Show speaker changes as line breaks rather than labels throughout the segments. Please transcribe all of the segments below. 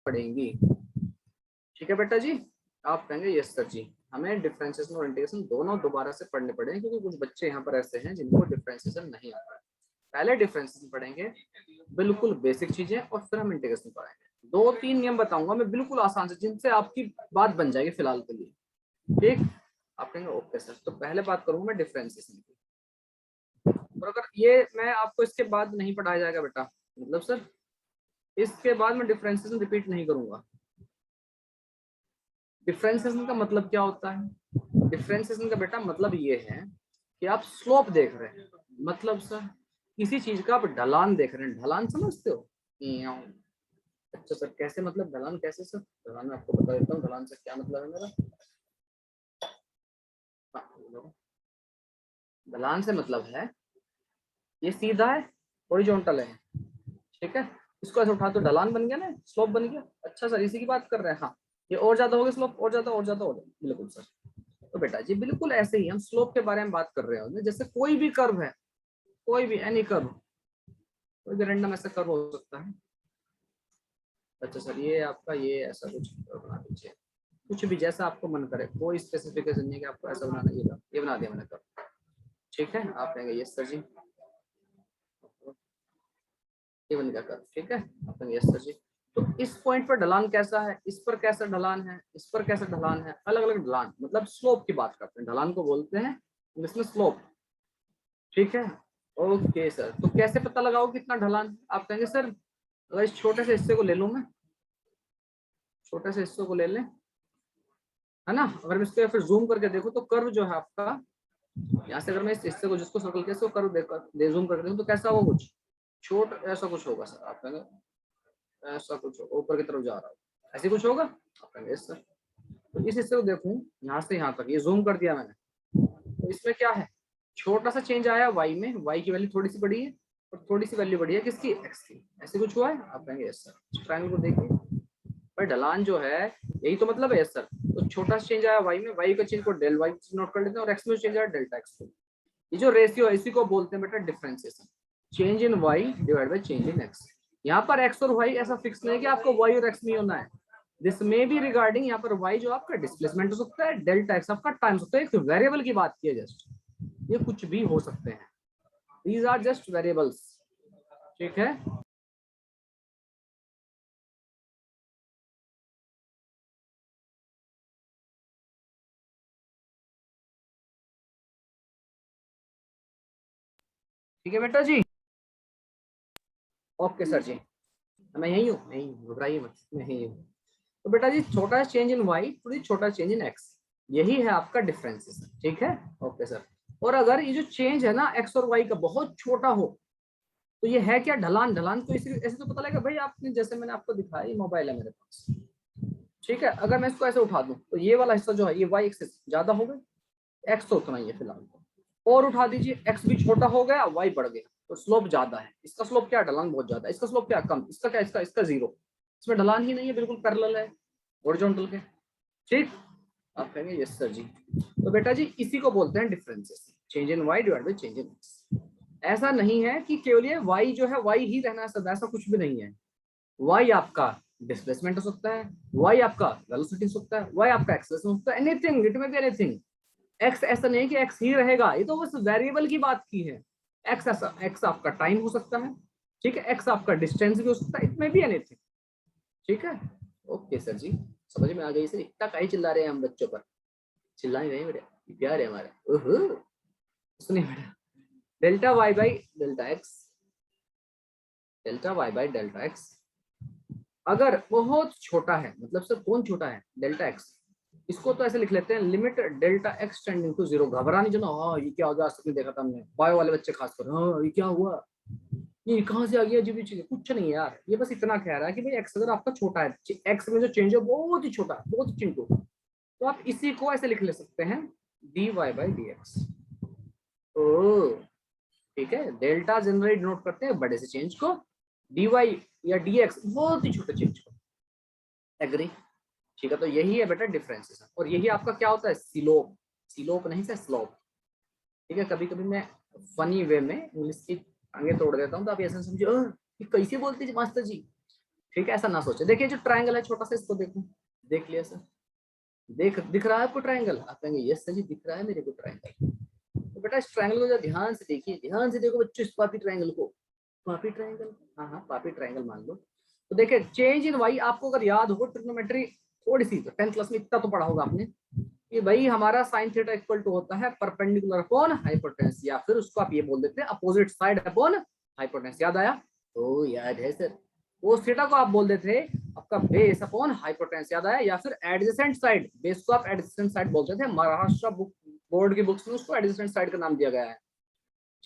पढ़ेंगी। ठीक है बेटा जी, आप कहेंगे यस सर जी, हमें डिफरेंशिएशन और इंटीग्रेशन दोनों दोबारा से पढ़ने पड़ेंगे, क्योंकि कुछ बच्चे यहाँ पर ऐसे हैं जिनको डिफरेंशिएशन नहीं आता है। पहले डिफरेंशिएशन पढ़ेंगे, बिल्कुल बेसिक चीजें, और फिर हम इंटीग्रेशन पढ़ेंगे। 2-3 नियम बताऊंगा मैं बिल्कुल आसान से, जिनसे आपकी बात बन जाएगी फिलहाल के लिए। ठीक, आप कहेंगे ओके सर। तो पहले बात करूंगा मैं डिफरेंशिएशन की, और अगर ये मैं आपको इसके बाद नहीं पढ़ाया जाएगा बेटा, मतलब सर इसके बाद मैं डिफरेंशिएशन रिपीट नहीं करूंगा। डिफरेंशिएशन का मतलब क्या होता है? डिफरेंशिएशन का बेटा मतलब ये है कि आप स्लोप देख रहे हैं, मतलब सर किसी चीज का आप ढलान देख रहे हैं। ढलान समझते हो? अच्छा सर कैसे, मतलब ढलान कैसे सर? ढलान मैं आपको बता देता हूँ, ढलान से क्या मतलब है मेरा। ढलान से मतलब है ये सीधा है, हॉरिजॉन्टल है, ठीक है, इसको ऐसे उठा तो ढलान बन गया ना, स्लोप बन गया। अच्छा सर इसी की बात कर रहे हैं? हाँ, ये और ज्यादा हो गया स्लोप, और ज्यादा, और ज्यादा हो गया, बिल्कुल सर। तो बेटा जी बिल्कुल ऐसे ही हम स्लोप के बारे में बात कर रहे होंगे। जैसे कोई भी कर्व है, कोई भी एनी कर्व, कोई भी रैंडम ऐसा कर्व हो सकता है। अच्छा सर ये आपका ये ऐसा कुछ बना दीजिए, कुछ भी जैसा आपको मन करे, कोई स्पेसिफिकेशन नहीं है कि आपको ऐसा बनाना, ये बना दिया मैंने कर्व। ठीक है, आप कहेंगे यस सर जी, ये बन गया कर्व। ठीक है, आप कहेंगे यस सर जी। तो इस पॉइंट पर ढलान कैसा है, इस पर कैसा ढलान है, इस पर कैसा ढलान है, अलग अलग ढलान, मतलब स्लोप की बात करते हैं। ढलान को बोलते हैं इंग्लिश में स्लोप। ठीक है, ओके सर। तो कैसे पता लगाओ कितना ढलान? आप कहेंगे सर अगर इस छोटे से हिस्से को ले लूं मैं, छोटे से हिस्से को ले लें, है ना, अगर मैं इसको फिर जूम करके देखूं तो कर्व जो है आपका, यहाँ से अगर मैं इस हिस्से को जिसको सर्कल के कर्व देखकर जूम करके देखूं तो कैसा होगा? कुछ छोट ऐसा कुछ होगा सर। आप कहेंगे ऐसा कुछ होगा, ऊपर की तरफ जा रहा होगा, ऐसे कुछ होगा? आप कहेंगे यस सर। तो इस हिस्से को देखूं यहाँ से यहाँ तक, ये जूम कर दिया मैंने, तो इसमें क्या है, छोटा सा चेंज आया वाई में, वाई की वैल्यू थोड़ी सी बढ़ी है और थोड़ी सी वैल्यू बढ़ी है किसकी? एक्स की। ऐसे कुछ हुआ है? आप कहेंगे यस सर। ट्रायंगल को देखिए भाई, ढलान जो है यही तो मतलब है यस सर। तो छोटा सा चेंज आया वाई में, वाई का चेंज को डेल वाई नोट कर लेते हैं, और एक्स में चेंज आया डेल्टा एक्स। ये जो रेशियो है इसी को बोलते हैं बेटा differentiation, change in y divide by change in x. यहाँ पर एक्स और वाई ऐसा फिक्स नहीं है कि आपको वाई और एक्स में होना है। दिस में बी रिगार्डिंग, यहाँ पर वाई जो आपका डिस्प्लेसमेंट हो सकता है, डेल्टा एक्स आपका टाइम हो सकता है। एक वेरिएबल की बात की है जस्ट, ये कुछ भी हो सकते हैं, दीज आर जस्ट वेरिएबल्स। ठीक है, ठीक है बेटा जी, ओके सर जी। मैं यही हूँ, यही घबराइए मत, मैं यही हूँ। तो बेटा जी छोटा चेंज इन वाई थोड़ी छोटा चेंज इन एक्स, यही है आपका डिफरेंसेस। ठीक है, ओके सर। और अगर ये जो चेंज है ना एक्स और वाई का बहुत छोटा हो, तो ये है क्या? ढलान। ढलान तो इसी ऐसे तो पता लगेगा भाई, आपने जैसे मैंने आपको दिखाया, ये मोबाइल है मेरे पास, ठीक है, अगर मैं इसको ऐसे उठा दूं तो ये वाला हिस्सा जो है ये वाई एक्सिस ज्यादा हो गया, एक्स तो उतना ही है फिलहाल। और उठा दीजिए, एक्स भी छोटा हो गया, वाई बढ़ गया, तो स्लोप ज्यादा है। इसका स्लोप क्या? ढलान बहुत ज्यादा है। इसका स्लोप क्या? कम। इसका क्या? इसका जीरो। इसमें ढलान ही नहीं है, बिल्कुल पैरेलल है हॉरिजॉन्टल के। ठीक, आप कहेंगे यस सर जी। तो बेटा जी इसी को बोलते हैं differences, change in y divide by change in x. ऐसा नहीं है कि केवल ये वाई जो है वाई ही रहना है सब, ऐसा कुछ भी नहीं है। वाई आपका डिस्प्लेसमेंट हो सकता है, वाई आपका वेलोसिटी हो सकता है, वाई आपका एक्सेलरेशन हो सकता है, एनीथिंग, इट में बी एनीथिंग। एक्स ऐसा नहीं है कि एक्स ही रहेगा, ये तो बस वेरिएबल की बात की है। एक्स ऐसा, एक्स आपका टाइम हो सकता है, ठीक है, एक्स आपका डिस्टेंस भी हो सकता है, इट में बी एनीथिंग। ठीक है, ओके सर जी, समझ में आ गई सर। इतना काहे चिल्ला रहे हैं हम बच्चों पर? चिल्ला नहीं रहे बेटा, प्यार है हमारा। ओहो, सुनिए बेटा, delta y by delta x, delta y by delta x अगर बहुत छोटा है, मतलब सर कौन छोटा है? Delta x. इसको तो ऐसे लिख लेते हैं limit delta x tending to zero. घबरा नहीं जाना, हाँ ये क्या हो गया, आज तक नहीं देखा था हमने, बायो वाले बच्चे खासकर, हाँ ये क्या हुआ, ये कहाँ से आ गया, अजीब चीज। कुछ नहीं यार, ये बस इतना कह रहा है कि भाई एक्स अगर आपका छोटा है, एक्स में जो चेंज है बहुत ही छोटा, बहुत ही चिंटू, तो आप इसी को ऐसे लिख ले सकते हैं d y by d x. ओ ठीक है, डेल्टा जनरली डिनोट करते हैं बड़े से चेंज को, डी वाई या डी एक्स बहुत ही छोटे चेंज को। एग्री? ठीक है, तो यही है बेटा डिफरेंशिएशन, और यही आपका क्या होता है? स्लोप। स्लोप नहीं सर, स्लोप। ठीक है, कभी कभी मैं फनी वे में इंग्लिश की टांगे तोड़ देता हूँ, तो आप ऐसा समझिए ये कैसे बोलते जी मास्टर जी। ठीक है, ऐसा ना सोचे। देखिए जो ट्रायंगल है छोटा सा, इसको देखो, देख लिया सर, दिख रहा है आपको ट्रायंगल? आप कहेंगे यस सर जी दिख रहा है मेरे को ट्रायंगल। तो बेटा इस ट्रायंगल को ध्यान से देखिए, ध्यान से देखो बच्चों, इस पापी ट्रायंगल को, पापी ट्रायंगल, हाँ हाँ पापी ट्रायंगल मान लो। तो देखिए चेंज इन वाई, आपको अगर याद हो ट्रिग्नोमेट्री थोड़ी सी, तो 10th क्लास में इतना तो पढ़ा होगा आपने कि भाई हमारा साइन थीटा इक्वल टू होता है परपेंडिकुलर अपॉन हाइपोटेन्यूस, या फिर उसको आप ये बोल देते हैं अपोजिट साइड अपॉन हाइपोटेन्यूस। याद आया? तो याद है सर। कोस थीटा को आप बोल देते थे आपका बेस अपॉन हाइपोटेन्यूस, याद आया? या फिर एडजेसेंट साइड, बेस को आप एडजेसेंट साइड बोलते थे, महाराष्ट्र बुक बोर्ड की बुक्स में उसको एडजेसेंट साइड का नाम दिया गया है।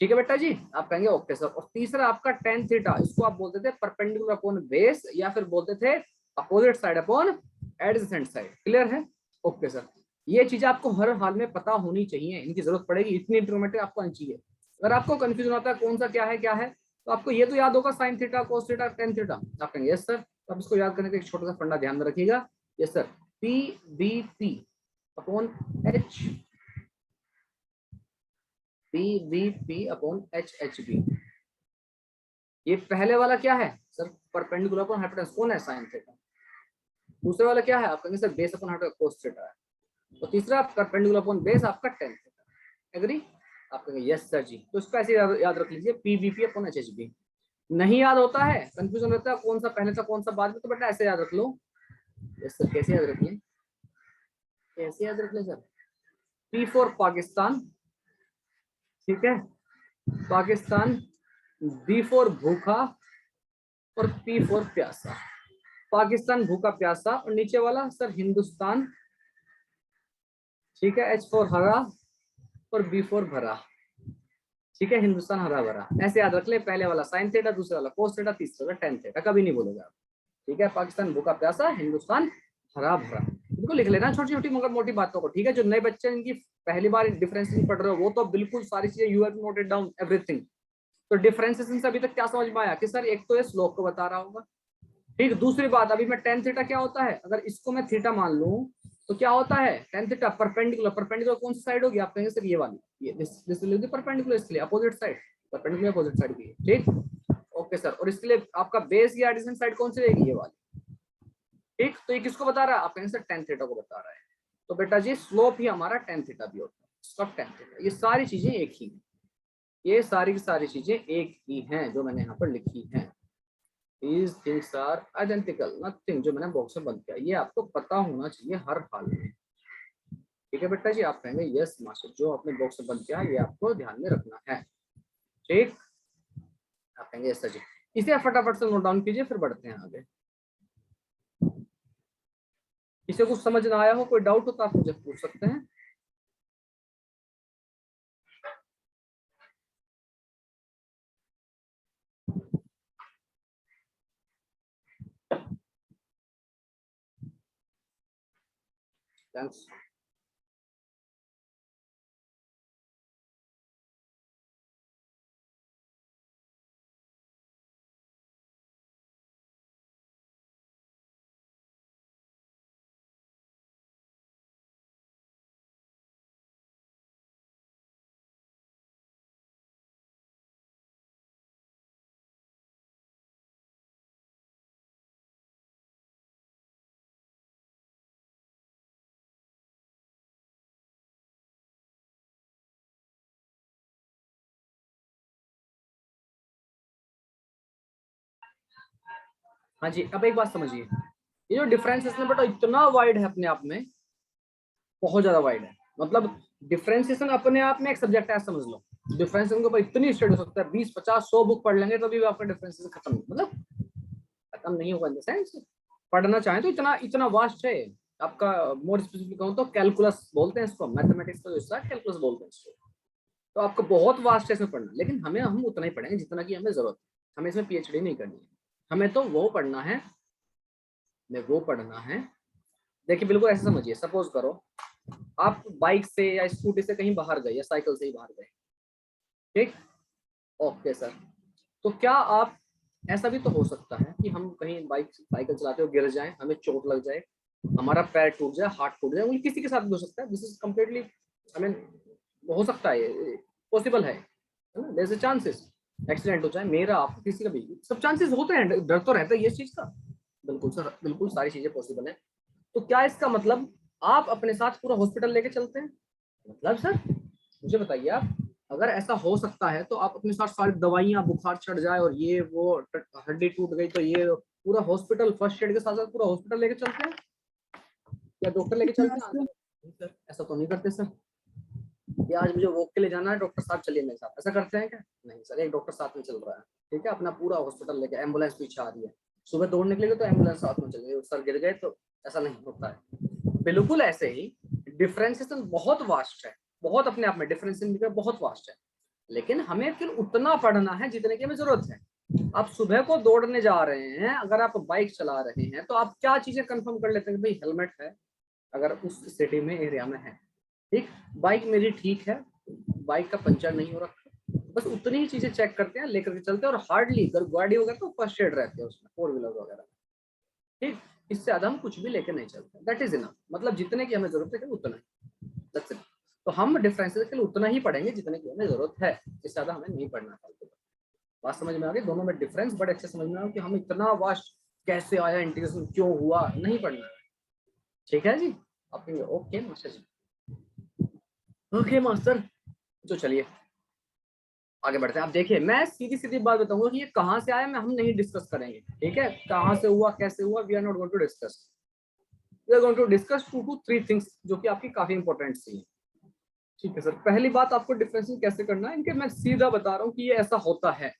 ठीक है बेटा जी, आप कहेंगे ओके सर। और तीसरा आपका टेन थीटा, इसको आप बोलते थे परपेंडिकुलर अपॉन बेस, या फिर बोलते थे opposite side upon adjacent side. Clear है? Okay sir. ये चीजें आपको हर हाल में पता होनी चाहिए, इनकी जरूरत पड़ेगी, इतनी इंफॉर्मेटिव आपको आनी चाहिए। अगर आपको कंफ्यूजन होता है कौन सा क्या है क्या है, तो आपको ये तो याद होगा sine theta, cos theta, tan theta. आप कहेंगे यस सर। तो आप इसको याद करने का एक छोटा सा फंडा ध्यान में रखिएगा, yes sir, P B P upon H, P B P upon H H B. ये पहले वाला क्या है सर? परपेंडिकुलर अपॉन हाइपोटेन्यूस, कौन है? Sine theta. दूसरे वाला क्या है? आप कहेंगे sir base upon hypotenuse, cos theta है। तो तीसरा परपेंडिकुलर अपॉन बेस आपका टेन थीटा। एग्री? आप कहेंगे यस सर जी। तो इसको ऐसे याद रख लीजिए, पीबीपी अपॉन एचएचबी। नहीं याद होता है, कंफ्यूजन रहता है कौन सा पहले था कौन सा बाद में, तो बेटा ऐसे याद रख लो। Yes sir. कैसे याद रख लें? कैसे याद रख लें सर? पी फॉर पाकिस्तान, ठीक है, पाकिस्तान, बी फॉर भूखा, और पी फॉर प्यासा। पाकिस्तान भूखा प्यासा, और नीचे वाला सर हिंदुस्तान, ठीक है, एच फॉर हरा, और बी फॉर भरा। ठीक है, हिंदुस्तान हरा भरा, ऐसे याद रख ले। पहले वाला साइन थीटा, दूसरा वाला कोस थीटा, तीसरा वाला टेन थीटा, कभी नहीं बोलेगा आप। ठीक है, पाकिस्तान भूखा प्यासा, हिंदुस्तान हरा भरा, इनको लिख लेना छोटी छोटी मगर मोटी बातों को। ठीक है, जो नए बच्चे इनकी पहली बार डिफरेंशिएशन पढ़ रहे हो, वो तो बिल्कुल सारी चीजें you have noted down everything. तो डिफरेंशिएशन से अभी तक क्या समझ में आया कि सर एक तो ये स्लोप को बता रहा होगा, ठीक। दूसरी बात, अभी मैं टेन थीटा क्या होता है, अगर इसको मैं थीटा मान लूं तो क्या होता है टेन थीटा परपेंडिकुलर। परपेंडिकुलर कौन सी साइड होगी? आप कहेंगे सर ये वाली, ये दिस विल बी परपेंडिकुलर, इसलिए opposite side, perpendicular opposite side की, ठीक। Okay sir. और इसके लिए आपका बेस या एडजेसेंट साइड कौन सी रहेगी? ये वाली, ठीक। तो ये किसको बता रहा है? आप कहेंगे सर टेन थीटा को बता रहा है। तो बेटा जी स्लोप ही हमारा टेन थीटा भी होता है, सब टेन थीटा। ये सारी चीजें एक ही हैं, ये सारी की सारी चीजें एक ही हैं जो मैंने यहाँ पर लिखी हैं। These things are identical, nothing, जो मैंने बॉक्स में बंद किया, ये आपको पता होना चाहिए हर हाल में। ठीक है बेटा जी, आप कहेंगे यस मास्टर, जो आपने बॉक्स में बंद किया ये आपको ध्यान में रखना है, ठीक। आप कहेंगे यस सर जी। इसे आप फटाफट से नोट डाउन कीजिए, फिर बढ़ते हैं आगे। किसी को कुछ समझ ना आया हो, कोई डाउट हो तो आप मुझे पूछ सकते हैं। थैंक्स। हाँ जी, अब एक बात समझिए, ये जो डिफरेंशिएशन बेटा इतना वाइड है अपने आप में, बहुत ज्यादा वाइड है। मतलब डिफरेंशिएशन अपने आप में एक सब्जेक्ट है, समझ लो। डिफरेंशिएशन के ऊपर इतनी स्टडी हो सकता है, 20 50 100 बुक पढ़ लेंगे तो भी आपका डिफरेंशिएशन खत्म नहीं, मतलब खत्म नहीं होगा इन द सेंस। पढ़ना चाहें तो इतना इतना वास्ट है आपका। मोर स्पेसिफिक कहूँ तो कैलकुलस बोलते हैं इसको, मैथमेटिक्स का जो हिस्सा है कैलकुलस बोलते हैं इसको। तो आपको बहुत वास्ट है इसमें पढ़ना, लेकिन हम उतना ही पढ़ेंगे जितना की हमें जरूरत है। हमें इसमें पीएचडी नहीं करनी है, हमें तो वो पढ़ना है, हमें वो पढ़ना है। देखिए बिल्कुल ऐसे समझिए, सपोज करो आप बाइक से या स्कूटी से कहीं बाहर गए, या साइकिल से ही बाहर गए, ठीक। Okay sir. तो क्या आप, ऐसा भी तो हो सकता है कि हम कहीं बाइक साइकिल चलाते हो गिर जाएं, हमें चोट लग जाए, हमारा पैर टूट जाए, हाथ टूट जाए, किसी के साथ भी हो सकता है। This is completely, I mean, हो सकता है, पॉसिबल है ना। There is a chances accident हो जाए, मेरा आप किसी का भी, सब चांसेस होते हैं, डर तो रहता है ये चीज का। बिल्कुल सर, बिल्कुल सारी चीजें पॉसिबल है। तो क्या इसका मतलब आप अपने साथ पूरा हॉस्पिटल लेके चलते हैं? मतलब सर मुझे बताइए आप, अगर ऐसा हो सकता है तो आप अपने साथ सारी दवाइयाँ, बुखार चढ़ जाए और ये वो हड्डी टूट गई तो ये पूरा हॉस्पिटल, फर्स्ट एड के साथ साथ पूरा हॉस्पिटल लेके चलते हैं या डॉक्टर लेके चलते हैं? आंसर नहीं सर, ऐसा तो नहीं करते सर। कि आज मुझे वॉक के लिए जाना है, डॉक्टर साहब चलिए मेरे साथ, ऐसा करते हैं क्या? नहीं सर, एक डॉक्टर साथ में चल रहा है, ठीक है, अपना पूरा हॉस्पिटल लेके, एम्बुलेंस पीछे आ रही है, सुबह दौड़ने के लिए तो एम्बुलेंस साथ में चल रही, सर गिर गए तो ऐसा नहीं होता है। बिल्कुल ऐसे ही डिफरेंशिएशन बहुत वास्ट है, बहुत अपने आप में डिफरेंशिएशन बहुत वास्ट है, लेकिन हमें फिर उतना पढ़ना है जितने की हमें जरूरत है। आप सुबह को दौड़ने जा रहे हैं, अगर आप बाइक चला रहे हैं तो आप क्या चीजें कंफर्म कर लेते हैं? भाई हेलमेट है, अगर उस सिटी में, एरिया में है, ठीक, बाइक मेरी ठीक है, बाइक का पंचर नहीं हो रखा, बस उतनी ही चीजें चेक करते हैं, लेकर के चलते हैं। और हार्डली अगर गाड़ी वगैरह तो फर्स्ट एड रहते हैं उसमें, फोर व्हीलर वगैरह, ठीक, इससे ज्यादा हम कुछ भी लेकर नहीं चलते। दैट इज इनफ, मतलब जितने की हमें जरूरत है उतना ही, दैट्स इट। तो हम डिफरेंसेस के लिए उतना ही पढ़ेंगे जितने की हमें जरूरत है, इससे ज्यादा हमें नहीं पढ़ना फालतू। बात समझ में आ गई? दोनों में डिफरेंस बड़े अच्छे समझ में आ कि हम इतना वास्ट कैसे आया, इंटीग्रेशन क्यों हुआ, नहीं पढ़ना है। ठीक है जी, आप ओके मास्टर जी, ओके मास्टर। तो चलिए आगे बढ़ते हैं। आप देखिए, मैं सीधी सीधी बात बताऊंगा कि ये कहाँ से आया, मैं हम नहीं डिस्कस करेंगे, ठीक है, कहाँ से हुआ, कैसे हुआ, we are not going to discuss. We are going to discuss 2 to 3 things जो कि आपकी काफी इंपॉर्टेंट सी है। ठीक है सर, पहली बात आपको डिफरेंशिएशन कैसे करना है इनके, मैं सीधा बता रहा हूँ कि ये ऐसा होता है।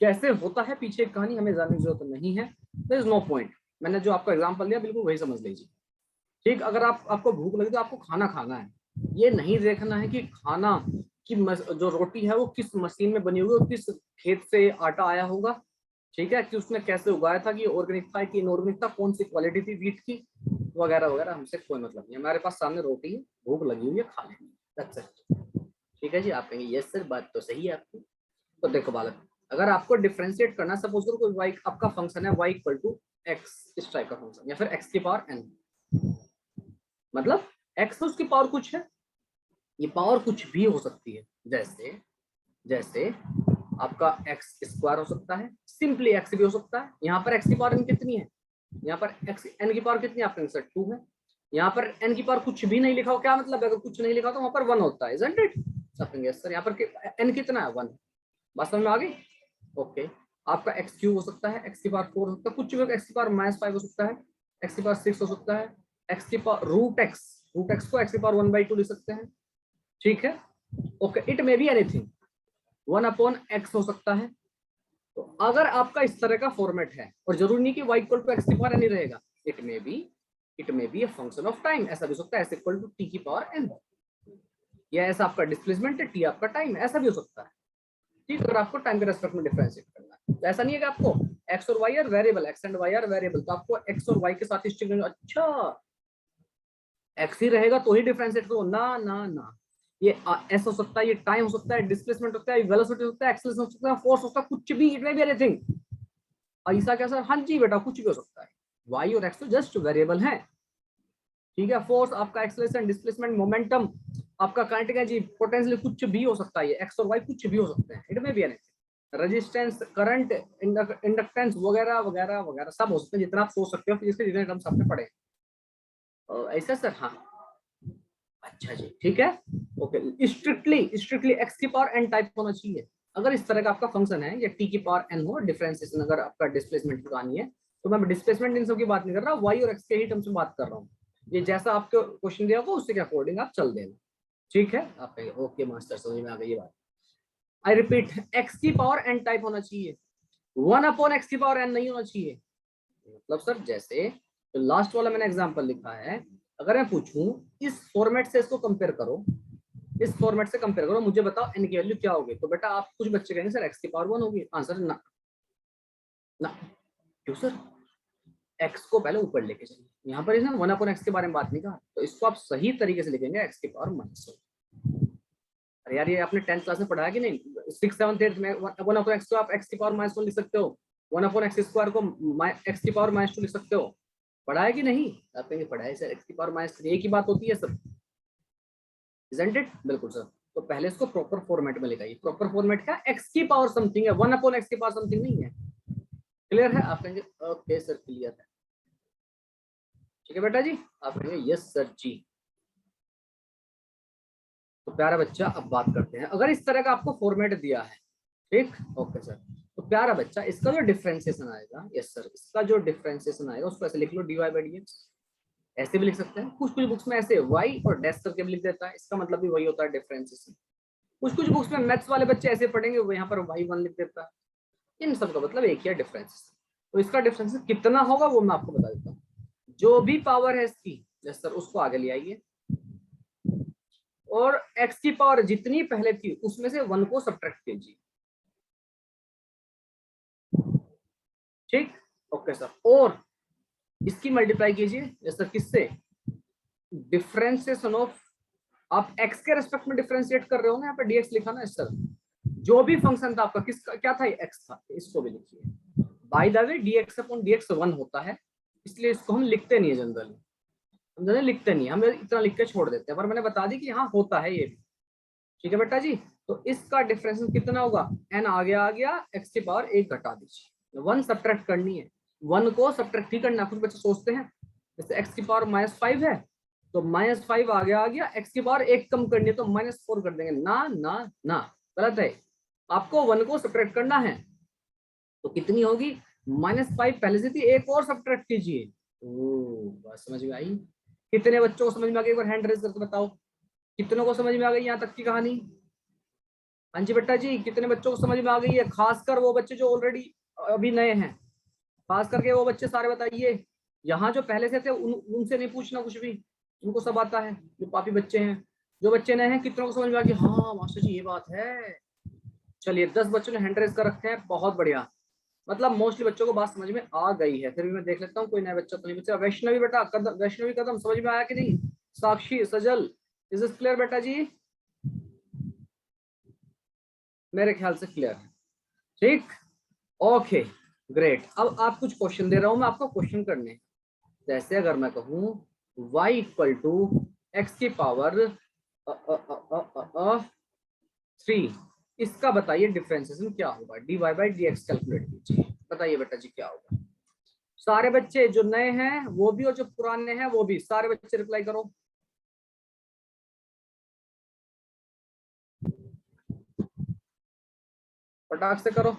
कैसे होता है पीछे एक कहानी हमें जानने की जरूरत नहीं है, देयर इज नो पॉइंट। मैंने जो आपका एग्जांपल दिया बिल्कुल वही समझ लीजिए, ठीक। अगर आपको भूख लगी तो आपको खाना खाना है, ये नहीं देखना है कि खाना की जो रोटी है वो किस मशीन में बनी होगी, किस खेत से आटा आया होगा, ठीक है, कि उसने कैसे उगाया था, कि ऑर्गेनिक था कि इनऑर्गेनिक था, कौन सी क्वालिटी थी वीट की, वगैरह वगैरह, हमसे कोई मतलब नहीं। हमारे पास सामने रोटी है, भूख लगी हुई है, खा लेंगे, दैट्स इट। ठीक है जी, आप कहेंगे यस सर, बात तो सही है आपकी। तो देखो बालक, अगर आपको डिफरेंशिएट करना, सपोज करो कोई y आपका फंक्शन है y इक्वल टू एक्स, इस टाइप का फंक्शन, या फिर x की पावर n, मतलब x उसकी पावर कुछ है, ये पावर कुछ भी हो सकती है, जैसे जैसे आपका x स्क्वायर हो सकता है, सिंपली x भी हो सकता है। यहाँ पर x की पावर n कितनी है, यहाँ पर x n की पावर कितनी है, आपके आंसर 2 है। यहाँ पर n की पावर कुछ भी नहीं लिखा हो, क्या मतलब है, अगर कुछ नहीं लिखा तो वहां पर 1 होता है, isn't it? सर यहाँ पर n कितना है, 1। बात समझ में आ गई? ओके, आपका एक्स क्यूब हो सकता है, एक्स की पावर 4 हो सकता है, कुछ भी, एक्स की पावर -5 हो सकता है, एक्स की पावर 6 हो सकता है, एक्स की पावर रूट एक्स को एक्स की पावर 1/2 लिख सकते हैं, ठीक है। Okay, it may be anything, 1/x हो सकता है। तो अगर आपका इस तरह का फॉर्मेट है, और जरूरी नहीं कि y इक्वल टू एक्स की पावर n ही रहेगा, it may be a function of time, ऐसा भी हो सकता है, s इक्वल टू t की पावर n, या ऐसा आपका डिस्प्लेसमेंट है, t आपका टाइम है, ऐसा भी हो सकता है, ठीक। अगर आपको टाइम के रेस्पेक्ट में डिफरेंशिएट करना है तो ऐसा नहीं है कि आपको x और y are variable, x and y are variable, तो आपको x और y के साथ स्ट्रिंग, अच्छा x ही रहेगा तो ही डिफरेंशिएट करो, ना ना ना, ये s हो सकता है, ये टाइम हो सकता है, डिस्प्लेसमेंट होता है, वेलोसिटी हो सकता है, एक्सेलरेशन हो सकता है, फोर्स हो सकता है, कुछ भी, इट मे बी एनीथिंग। ऐसा क्या सर? हाँ जी बेटा, कुछ भी हो सकता है, y और x तो जस्ट वेरिएबल हैं, ठीक है। फोर्स आपका, एक्सेलरेशन, डिस्प्लेसमेंट, मोमेंटम आपका, काइनेटिक एनर्जी, पोटेंशियल, कुछ भी हो सकता है, एक्स और वाई कुछ भी हो सकते हैं, इट में भी एनीथिंग। रेजिस्टेंस, करंट, इंडक्टेंस वगैरह वगैरह वगैरह सब हो सकते हैं, जितना आप सोच सकते हो फिजिक्स के जितने टर्म्स आपने पढ़े। ऐसा सर? हाँ, अच्छा जी, ठीक है, ओके। स्ट्रिक्टली एक्स की पावर एन टाइप होना चाहिए। अगर इस तरह का आपका फंक्शन है, या टी की पावर एन हो, डिफरेंशिएशन अगर आपका डिस्प्लेसमेंट की कहानी है, तो मैं डिस्प्लेसमेंट इन सब की बात नहीं कर रहा, वाई और एक्स के ही टर्म्स में बात कर रहा हूँ। ये जैसा आपको क्वेश्चन दिया होगा उससे के अकॉर्डिंग आप चल देना, ठीक है। आप कहिए ओके मास्टर, समझ में आ गई ये बात। आई रिपीट, एक्स की पावर एन टाइप होना चाहिए, 1/x की पावर एन नहीं होना चाहिए। मतलब सर जैसे तो लास्ट वाला मैंने एग्जांपल लिखा है, अगर मैं पूछूं इस फॉर्मेट से इसको कंपेयर करो, इस फॉर्मेट से कंपेयर करो, मुझे बताओ एन की वैल्यू क्या होगी, तो बेटा आप कुछ बच्चे कहेंगे सर एक्स की पावर 1 होगी, आंसर ना ना। क्यों सर? एक्स को पहले ऊपर लेके चलिए, यहाँ पर इसने 1/x के बारे में बात नहीं कहा, तो इसको आप सही तरीके से लिखेंगे एक्स की पावर -1। अरे यार, ये आपने 10th क्लास में पढ़ा है कि नहीं? 6th 7th 8th में 1/x को आप एक्स की पावर -1 लिख सकते हो, 1/x स्क्वायर को एक्स की पावर -2 लिख सकते हो, पढ़ा है कि नहीं? आप कहेंगे पढ़ा है सर, एक्स की पावर -3 एक ही बात होती है सर, इजंट इट? बिल्कुल सर। तो पहले इसको प्रॉपर फॉर्मेट में लिखाइए। प्रॉपर फॉर्मेट क्या? एक्स की पावर समथिंग है, 1/x की पावर समथिंग नहीं है। क्लियर है? आप कहेंगे ओके सर क्लियर है। ठीक है बेटा जी, आप कहेंगे यस सर जी। तो प्यारा बच्चा अब बात करते हैं, अगर इस तरह का आपको फॉर्मेट दिया है, ठीक, ओके सर, तो प्यारा बच्चा इसका जो डिफरेंशिएशन आएगा, यस सर, इसका जो डिफरेंशिएशन आएगा उसको ऐसे लिख लो, dy बाई dx। ऐसे भी लिख सकते हैं, कुछ कुछ बुक्स में ऐसे y और डैश करके भी लिख देता है, इसका मतलब भी वही होता है डिफरेंशिएशन। कुछ कुछ बुक्स में मैथ्स वाले बच्चे ऐसे पढ़ेंगे, वो यहाँ पर y1 लिख देता है। इन सब का मतलब एक ही है, डिफरेंस। तो इसका डिफरेंस कितना होगा वो मैं आपको बता देता हूँ। जो भी पावर है इसकी, यस सर, उसको आगे ले आइए, और x की पावर जितनी पहले थी उसमें से 1 को सब्ट्रैक्ट कीजिए, ठीक, ओके सर। और इसकी मल्टीप्लाई कीजिए, यस सर, किससे, डिफरेंशिएशन ऑफ, आप x के रेस्पेक्ट में डिफरेंशिएट कर रहे हो ना, यहाँ पे dx लिखा ना सर, जो भी फंक्शन था आपका, किसका क्या था, x था, इसको भी लिखिए। By the way dx upon dx 1 होता है, इसलिए इसको हम लिखते नहीं है जनरली, हम जनरली लिखते नहीं, हम इतना लिख के छोड़ देते हैं, पर मैंने बता दी कि हाँ होता है ये भी। ठीक है बेटा जी, तो इसका डिफरेंस कितना होगा, n आगे आ गया, x की पावर 1 घटा दीजिए, 1 सब्ट्रैक्ट करनी है, 1 को सब्ट्रैक्ट ही करना। कुछ बच्चे सोचते हैं जैसे x की पावर -5 है, तो -5 आगे आ गया, x की पावर 1 कम करनी है तो -4 कर देंगे, ना ना ना, गलत है। आपको 1 को सब्ट्रैक्ट करना है, तो कितनी होगी, -5 पहले से थी, एक और सब्ट्रैक्ट कीजिए। ओ, बात समझ में आई? कितने बच्चों को समझ में आ गई, एक बार हैंड रेज करके बताओ, कितनों को समझ में आ गई यहाँ तक की कहानी? हाँ जी बेटा जी, कितने बच्चों को समझ में आ गई है, खासकर वो बच्चे जो ऑलरेडी अभी नए हैं, खास करके वो बच्चे सारे बताइए। यहाँ जो पहले से थे उनसे नहीं पूछना कुछ भी, उनको सब आता है, जो पापी बच्चे हैं। जो बच्चे नए हैं, कितनों को समझ में आ गया, हाँ मास्टर जी ये बात है। चलिए 10 बच्चों ने हैंड रेज कर रखे हैं, बहुत बढ़िया, मतलब मोस्टली बच्चों को बात समझ में आ गई है। फिर भी मैं देख लेता हूँ कोई नया बच्चा तो नहीं बच्चा। वैष्णवी बेटा कदम, वैष्णवी कदम समझ में आया कि नहीं? साक्षी, सजल, इज इट क्लियर बेटा जी? मेरे ख्याल से क्लियर है, ठीक, ओके ग्रेट। अब आप कुछ क्वेश्चन दे रहा हूं मैं आपको, क्वेश्चन करने। जैसे अगर मैं कहूं y इक्वल टू एक्स की पावर 3, इसका बताइए डिफरेंशिएशन क्या होगा, dy बाई dx कैलकुलेट कीजिए, बताइए बेटा जी क्या होगा। सारे बच्चे जो नए हैं वो भी और जो पुराने हैं वो भी, सारे बच्चे रिप्लाई करो, फटाक से करो।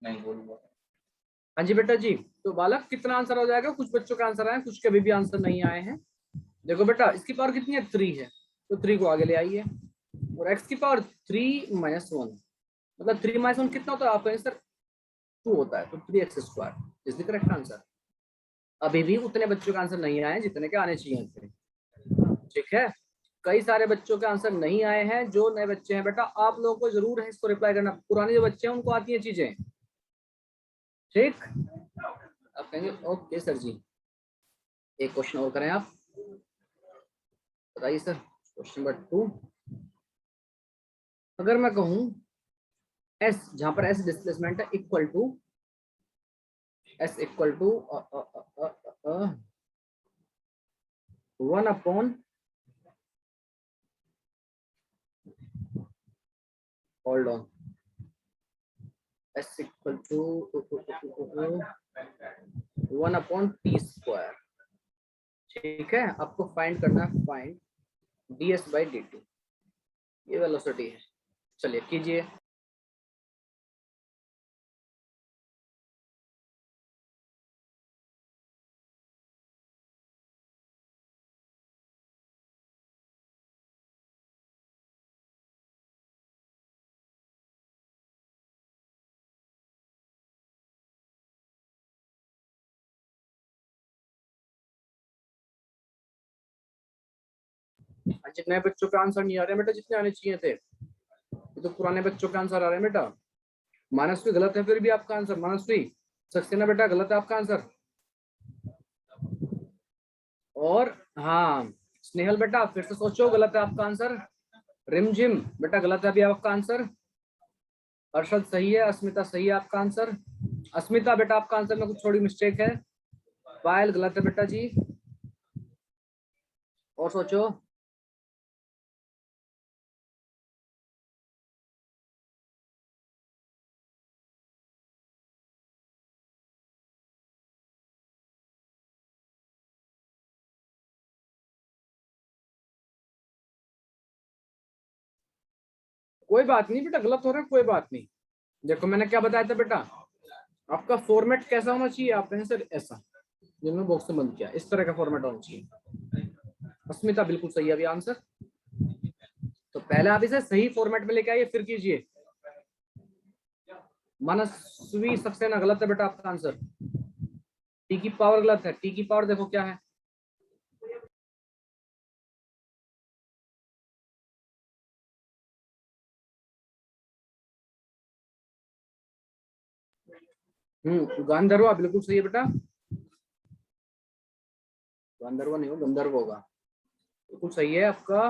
नहीं बोलूंगा। हाँ जी बेटा जी, तो बालक कितना आंसर हो जाएगा? कुछ बच्चों का आंसर आए, कुछ के अभी भी आंसर नहीं आए हैं। देखो बेटा, इसकी पावर कितनी है, 3 है, तो 3 को आगे ले आइए, और x की पावर 3 माइनस 1, मतलब 3 माइनस 1 कितना होता है आपका आंसर, 2 होता है, तो 3x square is the correct answer. अभी भी उतने बच्चों का आंसर नहीं आए जितने के आने चाहिए थे, ठीक है। कई सारे बच्चों के आंसर नहीं आए हैं, जो नए बच्चे हैं बेटा आप लोगों को जरूर है इसको रिप्लाई करना, पुराने जो बच्चे हैं उनको आती है चीजें, ठीक। आप कहेंगे ओके सर जी। एक क्वेश्चन और करें आप, बताइए सर, क्वेश्चन नंबर 2। अगर मैं कहूं s, जहां पर s डिस्प्लेसमेंट है, equal to s equal to 1 upon, hold on, s equal to 1 upon T square, ठीक है। आपको फाइंड करना है, फाइंड ds बाई dt, ये वेलोसिटी है। चलिए कीजिए। आज नए बच्चों के आंसर नहीं आ रहे बेटा जितने आने चाहिए थे, ये तो पुराने बच्चों के आंसर आ रहे हैं बेटा। मानसवी गलत है फिर भी आपका आंसर, मानसवी सक्सेना बेटा गलत है आपका आंसर। और हाँ स्नेहल बेटा फिर से सोचो, गलत है आपका आंसर। रिमझिम बेटा गलत है अभी आपका आंसर। अर्षद सही है, अस्मिता सही है आपका आंसर। अस्मिता बेटा आपका आंसर में कुछ थोड़ी मिस्टेक है। पायल गलत है बेटा जी। और सोचो। कोई बात नहीं बेटा, गलत हो रहा है कोई बात नहीं। देखो मैंने क्या बताया था बेटा, आपका फॉर्मेट कैसा होना चाहिए, आप कहें सर ऐसा, जिन्होंने बॉक्स में बंद किया इस तरह का फॉर्मेट होना चाहिए। अस्मिता बिल्कुल सही है अभी आंसर। तो पहले आप इसे सही फॉर्मेट में लेके आइए फिर कीजिए। मनस्वी सक्सेना गलत है बेटा आपका आंसर। टी की पावर गलत है, टी की पावर देखो क्या है। गांधर्वा बिल्कुल सही है बेटा। गांधर्वा नहीं हो, गंधर्व होगा। बिल्कुल सही है आपका।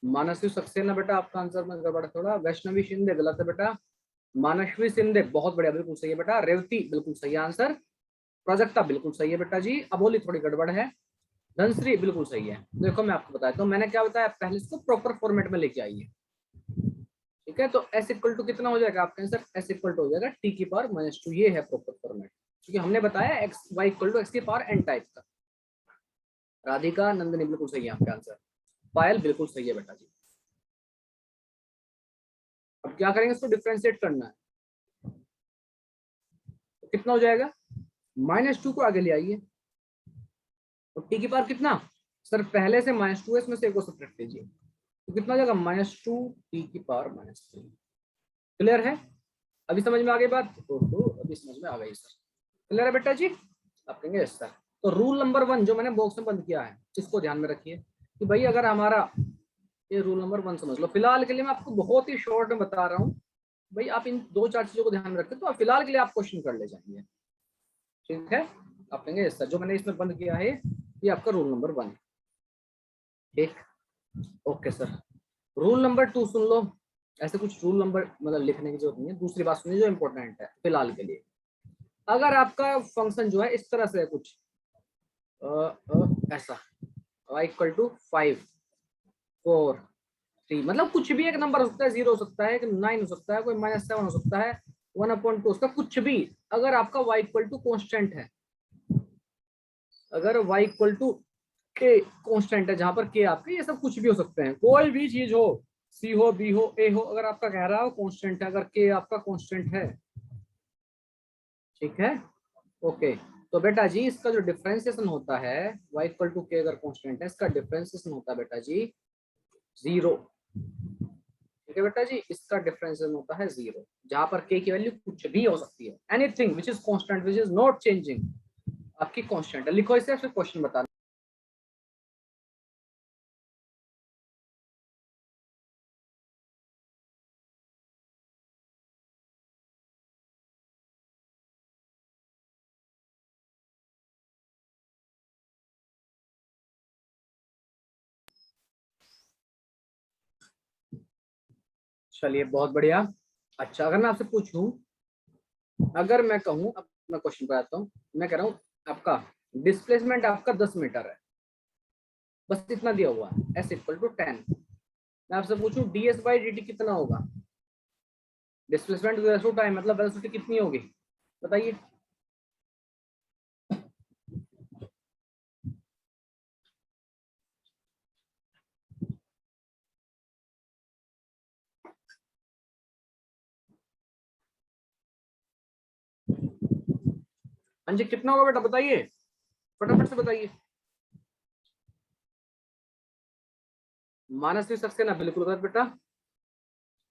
मानसवी सक्सेना बेटा आपका आंसर में गड़बड़ है थोड़ा। वैष्णवी शिंदे गलत है बेटा। मानसवी शिंदे बहुत बढ़िया बिल्कुल सही है बेटा। रेवती बिल्कुल सही आंसर। प्राजक्ता बिल्कुल सही है बेटा जी। अबोली थोड़ी गड़बड़ है। धनश्री बिल्कुल सही है। देखो मैं आपको बताया तो मैंने क्या बताया, पहले इसको प्रॉपर फॉर्मेट में लेके आइए। ठीक है, तो एस इक्वल टू कितना हो जाएगा आपका आंसर, एस इक्वल टू हो जाएगा टी की पावर -2, ये है प्रॉपर फॉर्मेट। क्योंकि हमने बताया x y equal to x की पावर एन टाइप का। राधिका नंदनी बिल्कुल सही है आपका आंसर। पायल बिल्कुल सही है बेटा जी। अब क्या करेंगे, इसको डिफ्रेंशिएट करना है। तो कितना हो जाएगा, -2 को आगे ले आइए। तो टी की पावर कितना, सर पहले से -2 है, इसमें से एक को सब्ट्रैक्ट कीजिए। तो कितना हो जाएगा, -2 टी की पावर -3। क्लियर है, अभी समझ में आ गई बात। ओहो अभी समझ में आ गई सर। क्लियर है बेटा जी, आप कहेंगे यस सर। तो रूल नंबर 1 जो मैंने बॉक्स में बंद किया है, इसको ध्यान में रखिए कि भाई अगर हमारा, ये रूल नंबर 1 समझ लो। फिलहाल के लिए मैं आपको बहुत ही शॉर्ट में बता रहा हूँ भाई, आप इन 2-4 चीजों को ध्यान में रखें तो आप फिलहाल के लिए आप क्वेश्चन कर ले जाएंगे। ठीक है, आप कहेंगे यस सर, जो मैंने इसमें बंद किया है ये आपका रूल नंबर 1। ठीक, ओके सर। रूल नंबर 2 सुन लो। ऐसे कुछ रूल नंबर मतलब लिखने की जरूरत नहीं है। दूसरी बात सुनिए जो इंपॉर्टेंट है फिलहाल के लिए। अगर आपका फंक्शन जो है इस तरह से है कुछ ऐसा, y इक्वल टू 5 4 3, मतलब कुछ भी एक नंबर हो सकता है, 0 हो सकता है, 9 हो सकता है, कोई -7 हो सकता है, 1/2 उसका कुछ भी। अगर आपका y इक्वल टू कॉन्स्टेंट है, अगर y इक्वल टू के कॉन्स्टेंट है, जहां पर के आपके, ये सब कुछ भी हो सकते हैं, कोई भी चीज हो, सी हो बी हो ए हो, अगर आपका कह रहा हो कॉन्स्टेंट है, अगर के आपका कॉन्स्टेंट है, ठीक है, ओके। तो बेटा जी इसका जो डिफरेंशिएशन होता है, y इक्वल टू के अगर कांस्टेंट है, इसका डिफरेंशिएशन होता है बेटा जी 0। ठीक है बेटा जी, इसका डिफरेंशिएशन होता है 0, जहां पर k की वैल्यू कुछ भी हो सकती है, anything which is constant which is not changing, आपकी कांस्टेंट है। लिखो इसे, फिर क्वेश्चन बता। चलिए बहुत बढ़िया। अच्छा अगर मैं आपसे पूछूं, अगर मैं कहूं, अब मैं क्वेश्चन बताता हूं, मैं कह रहा हूं आपका डिस्प्लेसमेंट आपका 10 मीटर है, बस इतना दिया हुआ है, s इक्वल टू 10। मैं आपसे पूछूं ds/dt कितना होगा, डिस्प्लेसमेंट टू टाइम मतलब वेलोसिटी कितनी होगी, बताइए। हाँ जी कितना होगा बेटा बताइए, फटाफट से बताइए। मानसी सक्सेना बिल्कुल गलत बेटा।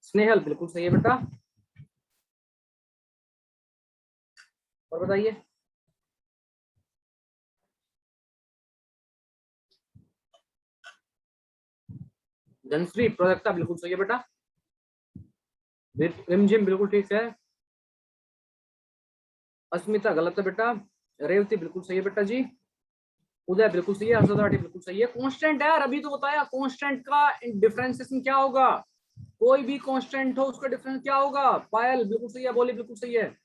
स्नेहल बिल्कुल सही है बेटा। और बताइए। धनश्री प्रोजेक्टा बिल्कुल सही है बेटा, रिमझिम बिल्कुल ठीक है, अस्मिता गलत है बेटा, रेवती बिल्कुल सही है बेटा जी, उदय बिल्कुल सही है, हर्षदाठी बिल्कुल सही है। कांस्टेंट है यार, अभी तो बताया कांस्टेंट का डिफरेंशिएशन क्या होगा, कोई भी कांस्टेंट हो उसका डिफरेंस क्या होगा। पायल बिल्कुल सही है, बोली बिल्कुल सही है।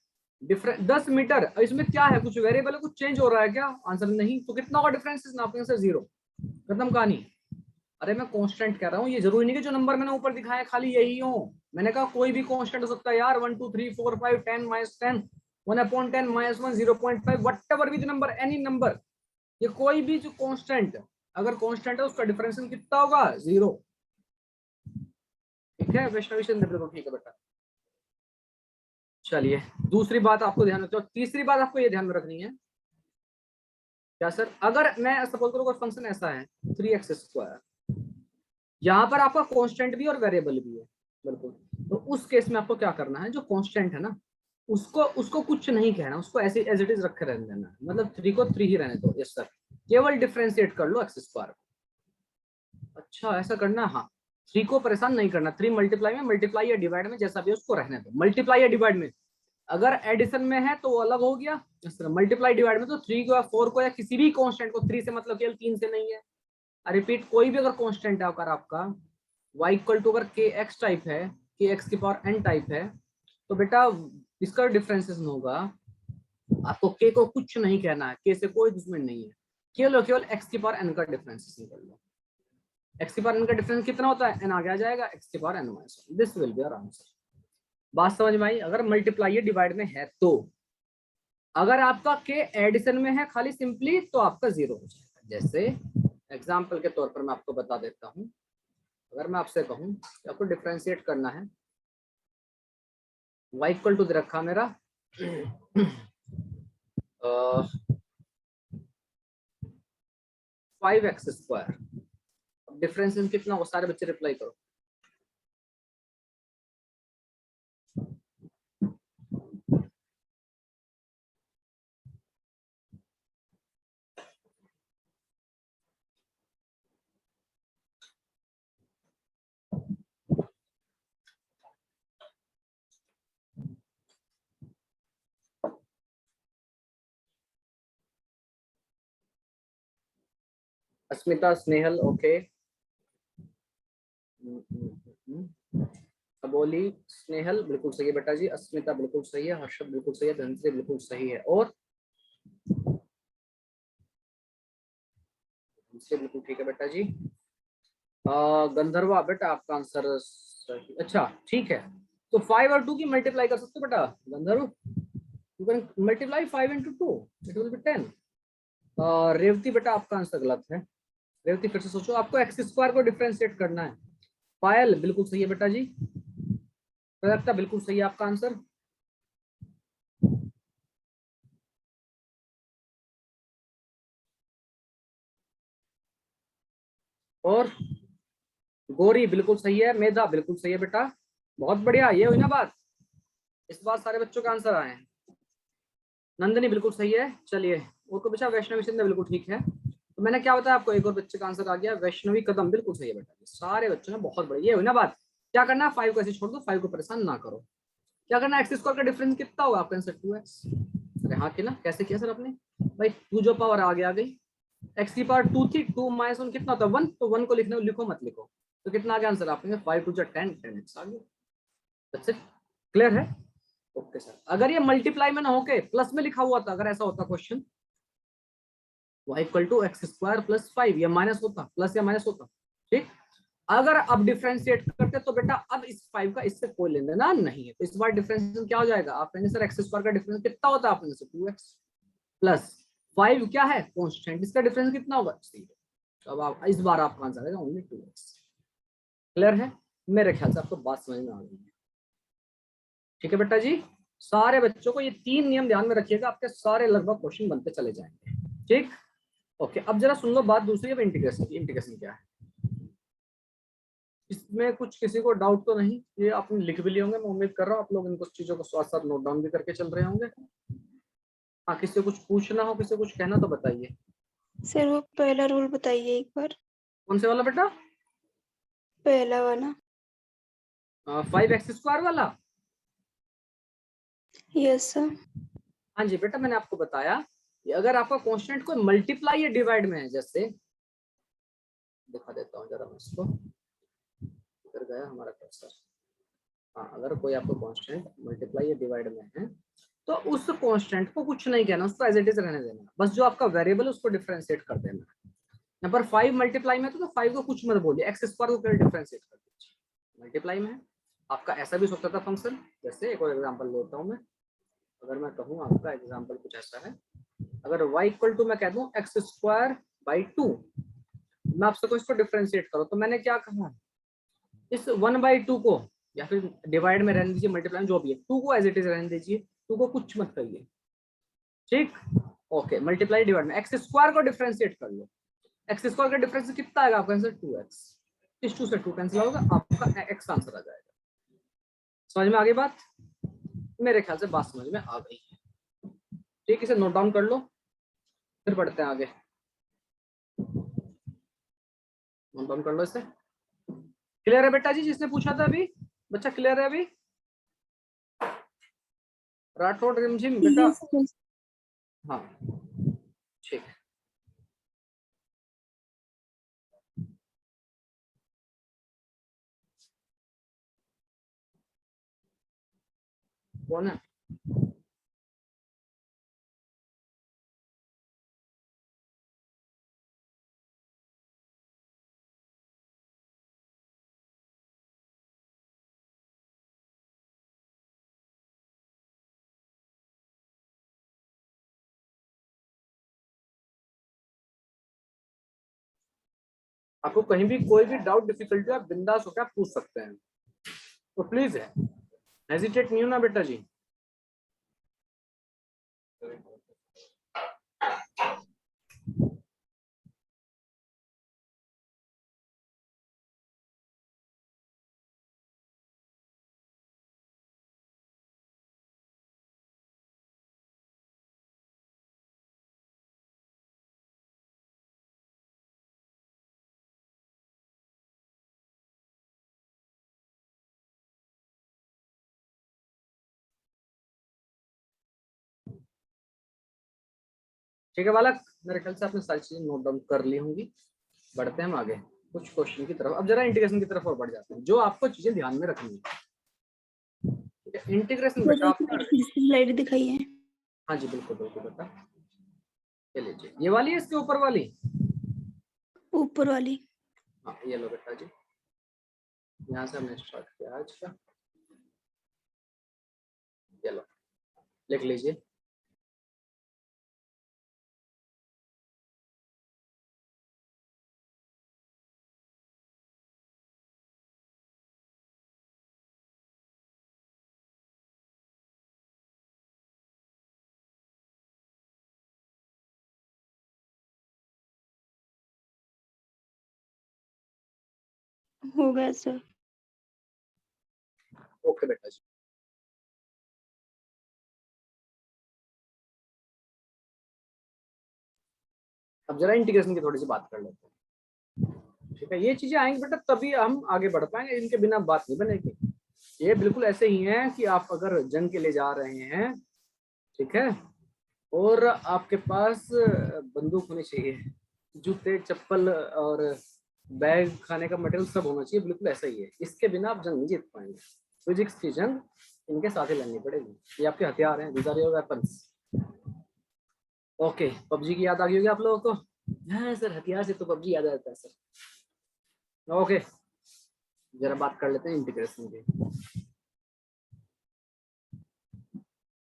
डिफरेंस 10 मीटर, इसमें क्या है, कुछ वेरिएबल है, कुछ चेंज हो रहा है क्या, आंसर नहीं, तो कितना होगा डिफरेंशिएशन, आपके आंसर 0, खत्म कहानी। अरे मैं कांस्टेंट कह रहा हूँ, ये जरूरी नहीं कि जो नंबर मैंने ऊपर दिखाया खाली यही हो, मैंने कहा कोई भी कांस्टेंट हो सकता है यार, 1 2 3 4 5 10 -10 1/10 -1 0.5 वट एवर भी नंबर, एनी नंबर, ये कोई भी जो कांस्टेंट अगर कांस्टेंट है उसका डिफरेंशियल कितना होगा, 0। ठीक है वैष्णवी चंद्र, ठीक है बेटा। चलिए दूसरी बात आपको ध्यान रखते हो, तीसरी बात आपको ये ध्यान में रखनी है क्या सर, अगर मैं सपोज करूँ कोई फंक्शन ऐसा है 3x², यहाँ पर आपका कांस्टेंट भी और वेरिएबल भी है, बिल्कुल, तो उस केस में आपको क्या करना है, जो कांस्टेंट है ना उसको उसको कुछ नहीं कहना, उसको ऐसे एज इट इज रखे रहने देना, मतलब 3 को 3 ही रहने दो, यस सर, केवल डिफरेंशिएट कर लो x²। अच्छा ऐसा करना है, हाँ 3 को परेशान नहीं करना, 3 मल्टीप्लाई में, मल्टीप्लाई या डिवाइड में जैसा भी उसको रहने दो, मल्टीप्लाई या डिवाइड में, अगर एडिशन में है तो वो अलग हो गया, इस तरह मल्टीप्लाई डिवाइड में तो 3 को या 4 को या किसी भी कांस्टेंट को, 3 से मतलब केवल 3 से नहीं है, रिपीट कोई भी अगर कांस्टेंट है अगर आपका y इक्वल टू अगर के एक्स टाइप है, के एक्स की पावर n टाइप है, तो बेटा इसका डिफरेंशिएशन होगा, आपको k को कुछ नहीं कहना है, k से कोई दुश्मन नहीं है, केवल केवल x की पावर n का डिफरेंशिएशन कर लो, x की पावर n का डिफरेंस कितना होता है, n आगे आ जाएगा, x की power n minus, this will be our answer. बात समझ में आई, अगर मल्टीप्लाई या डिवाइड में है तो, अगर आपका k एडिशन में है खाली सिंपली तो आपका 0 हो जाएगा। जैसे एग्जांपल के तौर पर मैं आपको बता देता हूं, अगर मैं आपसे कहूं कि आपको डिफरेंशिएट करना है, y इक्वल टू दे रखा मेरा 5x², अब डिफरेंशिएशन कितना हो, सारे बच्चे रिप्लाई करो। अस्मिता, स्नेहल, ओके, अबोली, स्नेहल बिल्कुल सही है बेटा जी, अस्मिता बिल्कुल सही है, हर्षद बिल्कुल सही है, धनश्री बिल्कुल सही है, और धनश्री बिल्कुल ठीक है बेटा जी। गंधर्वा बेटा आपका आंसर सही, अच्छा ठीक है, तो 5 और 2 की मल्टीप्लाई कर सकते हो बेटा Gandharv, you can multiply 5 into 2, it will be 10। Revati बेटा आपका आंसर गलत है, रेवती फिर से सोचो, आपको x² को डिफरेंशिएट करना है। पायल बिल्कुल सही है बेटा जी, प्रदत्ता बिल्कुल सही है आपका आंसर, और गौरी बिल्कुल सही है, मेधा बिल्कुल सही है बेटा, बहुत बढ़िया, ये हुई ना बात, इस बार सारे बच्चों का आंसर आए हैं। नंदनी बिल्कुल सही है, चलिए और को बचा, वैष्णवी सिंह बिल्कुल ठीक है, तो मैंने क्या बताया आपको, एक और बच्चे का आंसर आ गया, वैष्णवी कदम बिल्कुल सही है बेटा, सारे बच्चों ने बहुत बढ़िया, ये हुई ना बात। क्या करना है, 5 को ऐसे छोड़ दो, 5 को परेशान ना करो, क्या करना है, x² का डिफरेंस कितना होगा, आपका आंसर 2x। अरे हाँ कि ना, कैसे किया सर आपने, भाई 2 जो पावर आ गई, x की पावर 2 थी, 2 माइनस 1 कितना होता है 1, तो 1 को लिखने लिखो मत लिखो, तो कितना आ गया आंसर आपने, 5 2 10 10x आ गया, दैट्स इट, क्लियर है। ओके सर, अगर ये मल्टीप्लाई में ना होके प्लस में लिखा हुआ था, अगर ऐसा होता question y equal to x² plus 5, या माइनस होता, प्लस या माइनस होता, ठीक, अगर अब डिफरेंशिएट करते तो बेटा अब इस 5 का इससे कोई लेना देना नहीं है, तो इस बार डिफरेंशिएशन क्या हो जाएगा, आप कहेंगे सर x² का डिफरेंस कितना होता है, आप कहेंगे 2x प्लस 5 क्या है कांस्टेंट, इसका डिफरेंस कितना होगा 0, तो अब आप इस बार आपका आंसर आएगा ओनली 2x। क्लियर है, मेरे ख्याल से आपको बात समझ में आ गई है, ठीक है बेटा जी। सारे बच्चों को ये 3 नियम ध्यान में रखिएगा, आपके सारे लगभग क्वेश्चन बनते चले जाएंगे, ठीक। ओके, अब जरा सुन लो बात दूसरी, अब इंटीग्रेशन की, इंटीग्रेशन क्या है, इसमें कुछ किसी को डाउट तो नहीं, ये आपने लिख भी लिए होंगे, मैं उम्मीद कर रहा हूँ आप लोग इनको चीजों को साथ साथ नोट डाउन भी करके चल रहे होंगे। हाँ, किसी को कुछ पूछना हो, किसी को कुछ कहना तो बताइए।
सर वो पहला रूल बताइए एक बार।
कौन से वाला बेटा,
पहला वाला।
5x² वाला।
Yes sir.
हाँ जी बेटा, मैंने आपको बताया कि अगर आपका कांस्टेंट कोई मल्टीप्लाई या डिवाइड में है, जैसे दिखा देता हूँ जरा मैं इसको, इधर गया हमारा कर्सर। हाँ, अगर कोई आपका कांस्टेंट मल्टीप्लाई या डिवाइड में है तो उस कांस्टेंट को कुछ नहीं कहना, उसको एज इट इज रहने देना, बस जो आपका वेरिएबल है उसको डिफरेंशिएट कर देना। यहाँ पर 5 मल्टीप्लाई में तो 5 को कुछ मत बोलिए, x² को केवल डिफरेंशिएट कर दीजिए। मल्टीप्लाई में है आपका ऐसा भी हो सकता था फंक्शन, जैसे एक और एग्जांपल लेता हूँ मैं। अगर मैं कहूँ आपका एग्जांपल कुछ ऐसा है, अगर y इक्वल टू मैं कह दूँ x²/2, मैं आपसे को इसको डिफरेंशिएट करो, तो मैंने क्या कहा, इस 1/2 को या फिर डिवाइड में रहने दीजिए, मल्टीप्लाई में जो भी है, 2 को एज इट इज रहने दीजिए, 2 को कुछ मत करिए, ठीक। ओके, मल्टीप्लाई डिवाइड में x² को डिफरेंशिएट कर लो, x² का डिफरेंस कितना आएगा आपका आंसर 2x, इस 2 से 2 कैंसिल होगा, आपका x आंसर आ जाएगा। समझ में आ गई बात? मेरे ख्याल से बात समझ में आ गई है, ठीक। इसे नोट डाउन कर लो, फिर बढ़ते हैं आगे। नोट डाउन कर लो इसे। क्लियर है बेटा जी? जिसने पूछा था अभी, बच्चा क्लियर है अभी? राठौड़ रिमझिम बेटा।
Yes sir.
हाँ ठीक। कौन है? आपको कहीं भी कोई भी डाउट डिफिकल्टी आप बिंदास होकर आप पूछ सकते हैं, तो प्लीज है हेजिटेट नहीं होना बेटा जी। ठीक है बालक, मेरे ख्याल से आपने सारी चीजें नोट डाउन कर ली होंगी। बढ़ते हैं हम आगे कुछ क्वेश्चन की तरफ। अब जरा इंटीग्रेशन की तरफ और बढ़ जाते हैं, जो आपको चीजें ध्यान में रखनी है। ठीक है, इंटीग्रेशन बेटा आपका,
स्लाइड दिखाई है।
हाँ जी बिल्कुल बिल्कुल बेटा, ये लीजिए, ये वाली है इसके ऊपर वाली,
ऊपर वाली।
हाँ ये लो बेटा जी, यहाँ से हमने स्टार्ट किया आज का, ये लो लिख लीजिए।
हो गया सर।
ओके बेटा जी, अब जरा इंटीग्रेशन की थोड़ी सी बात कर लेते हैं। ठीक है, ये चीजें आएंगी बेटा तभी हम आगे बढ़ पाएंगे, इनके बिना बात नहीं बनेगी। ये बिल्कुल ऐसे ही है कि आप अगर जंग के लिए जा रहे हैं, ठीक है, और आपके पास बंदूक होनी चाहिए, जूते चप्पल और बैग, खाने का मटेरियल सब होना चाहिए, बिल्कुल ऐसा ही है। इसके बिना आप जंग नहीं जीत पाएंगे। फिजिक्स की जंग इनके साथ ही लड़नी पड़ेगी, ये आपके हथियार हैं, these are your weapons. Okay, PUBG की याद आ गई होगी आप लोगों को? हाँ सर, हथियार से तो पबजी याद आता है सर। ओके, जरा बात कर लेते हैं इंटीग्रेशन की।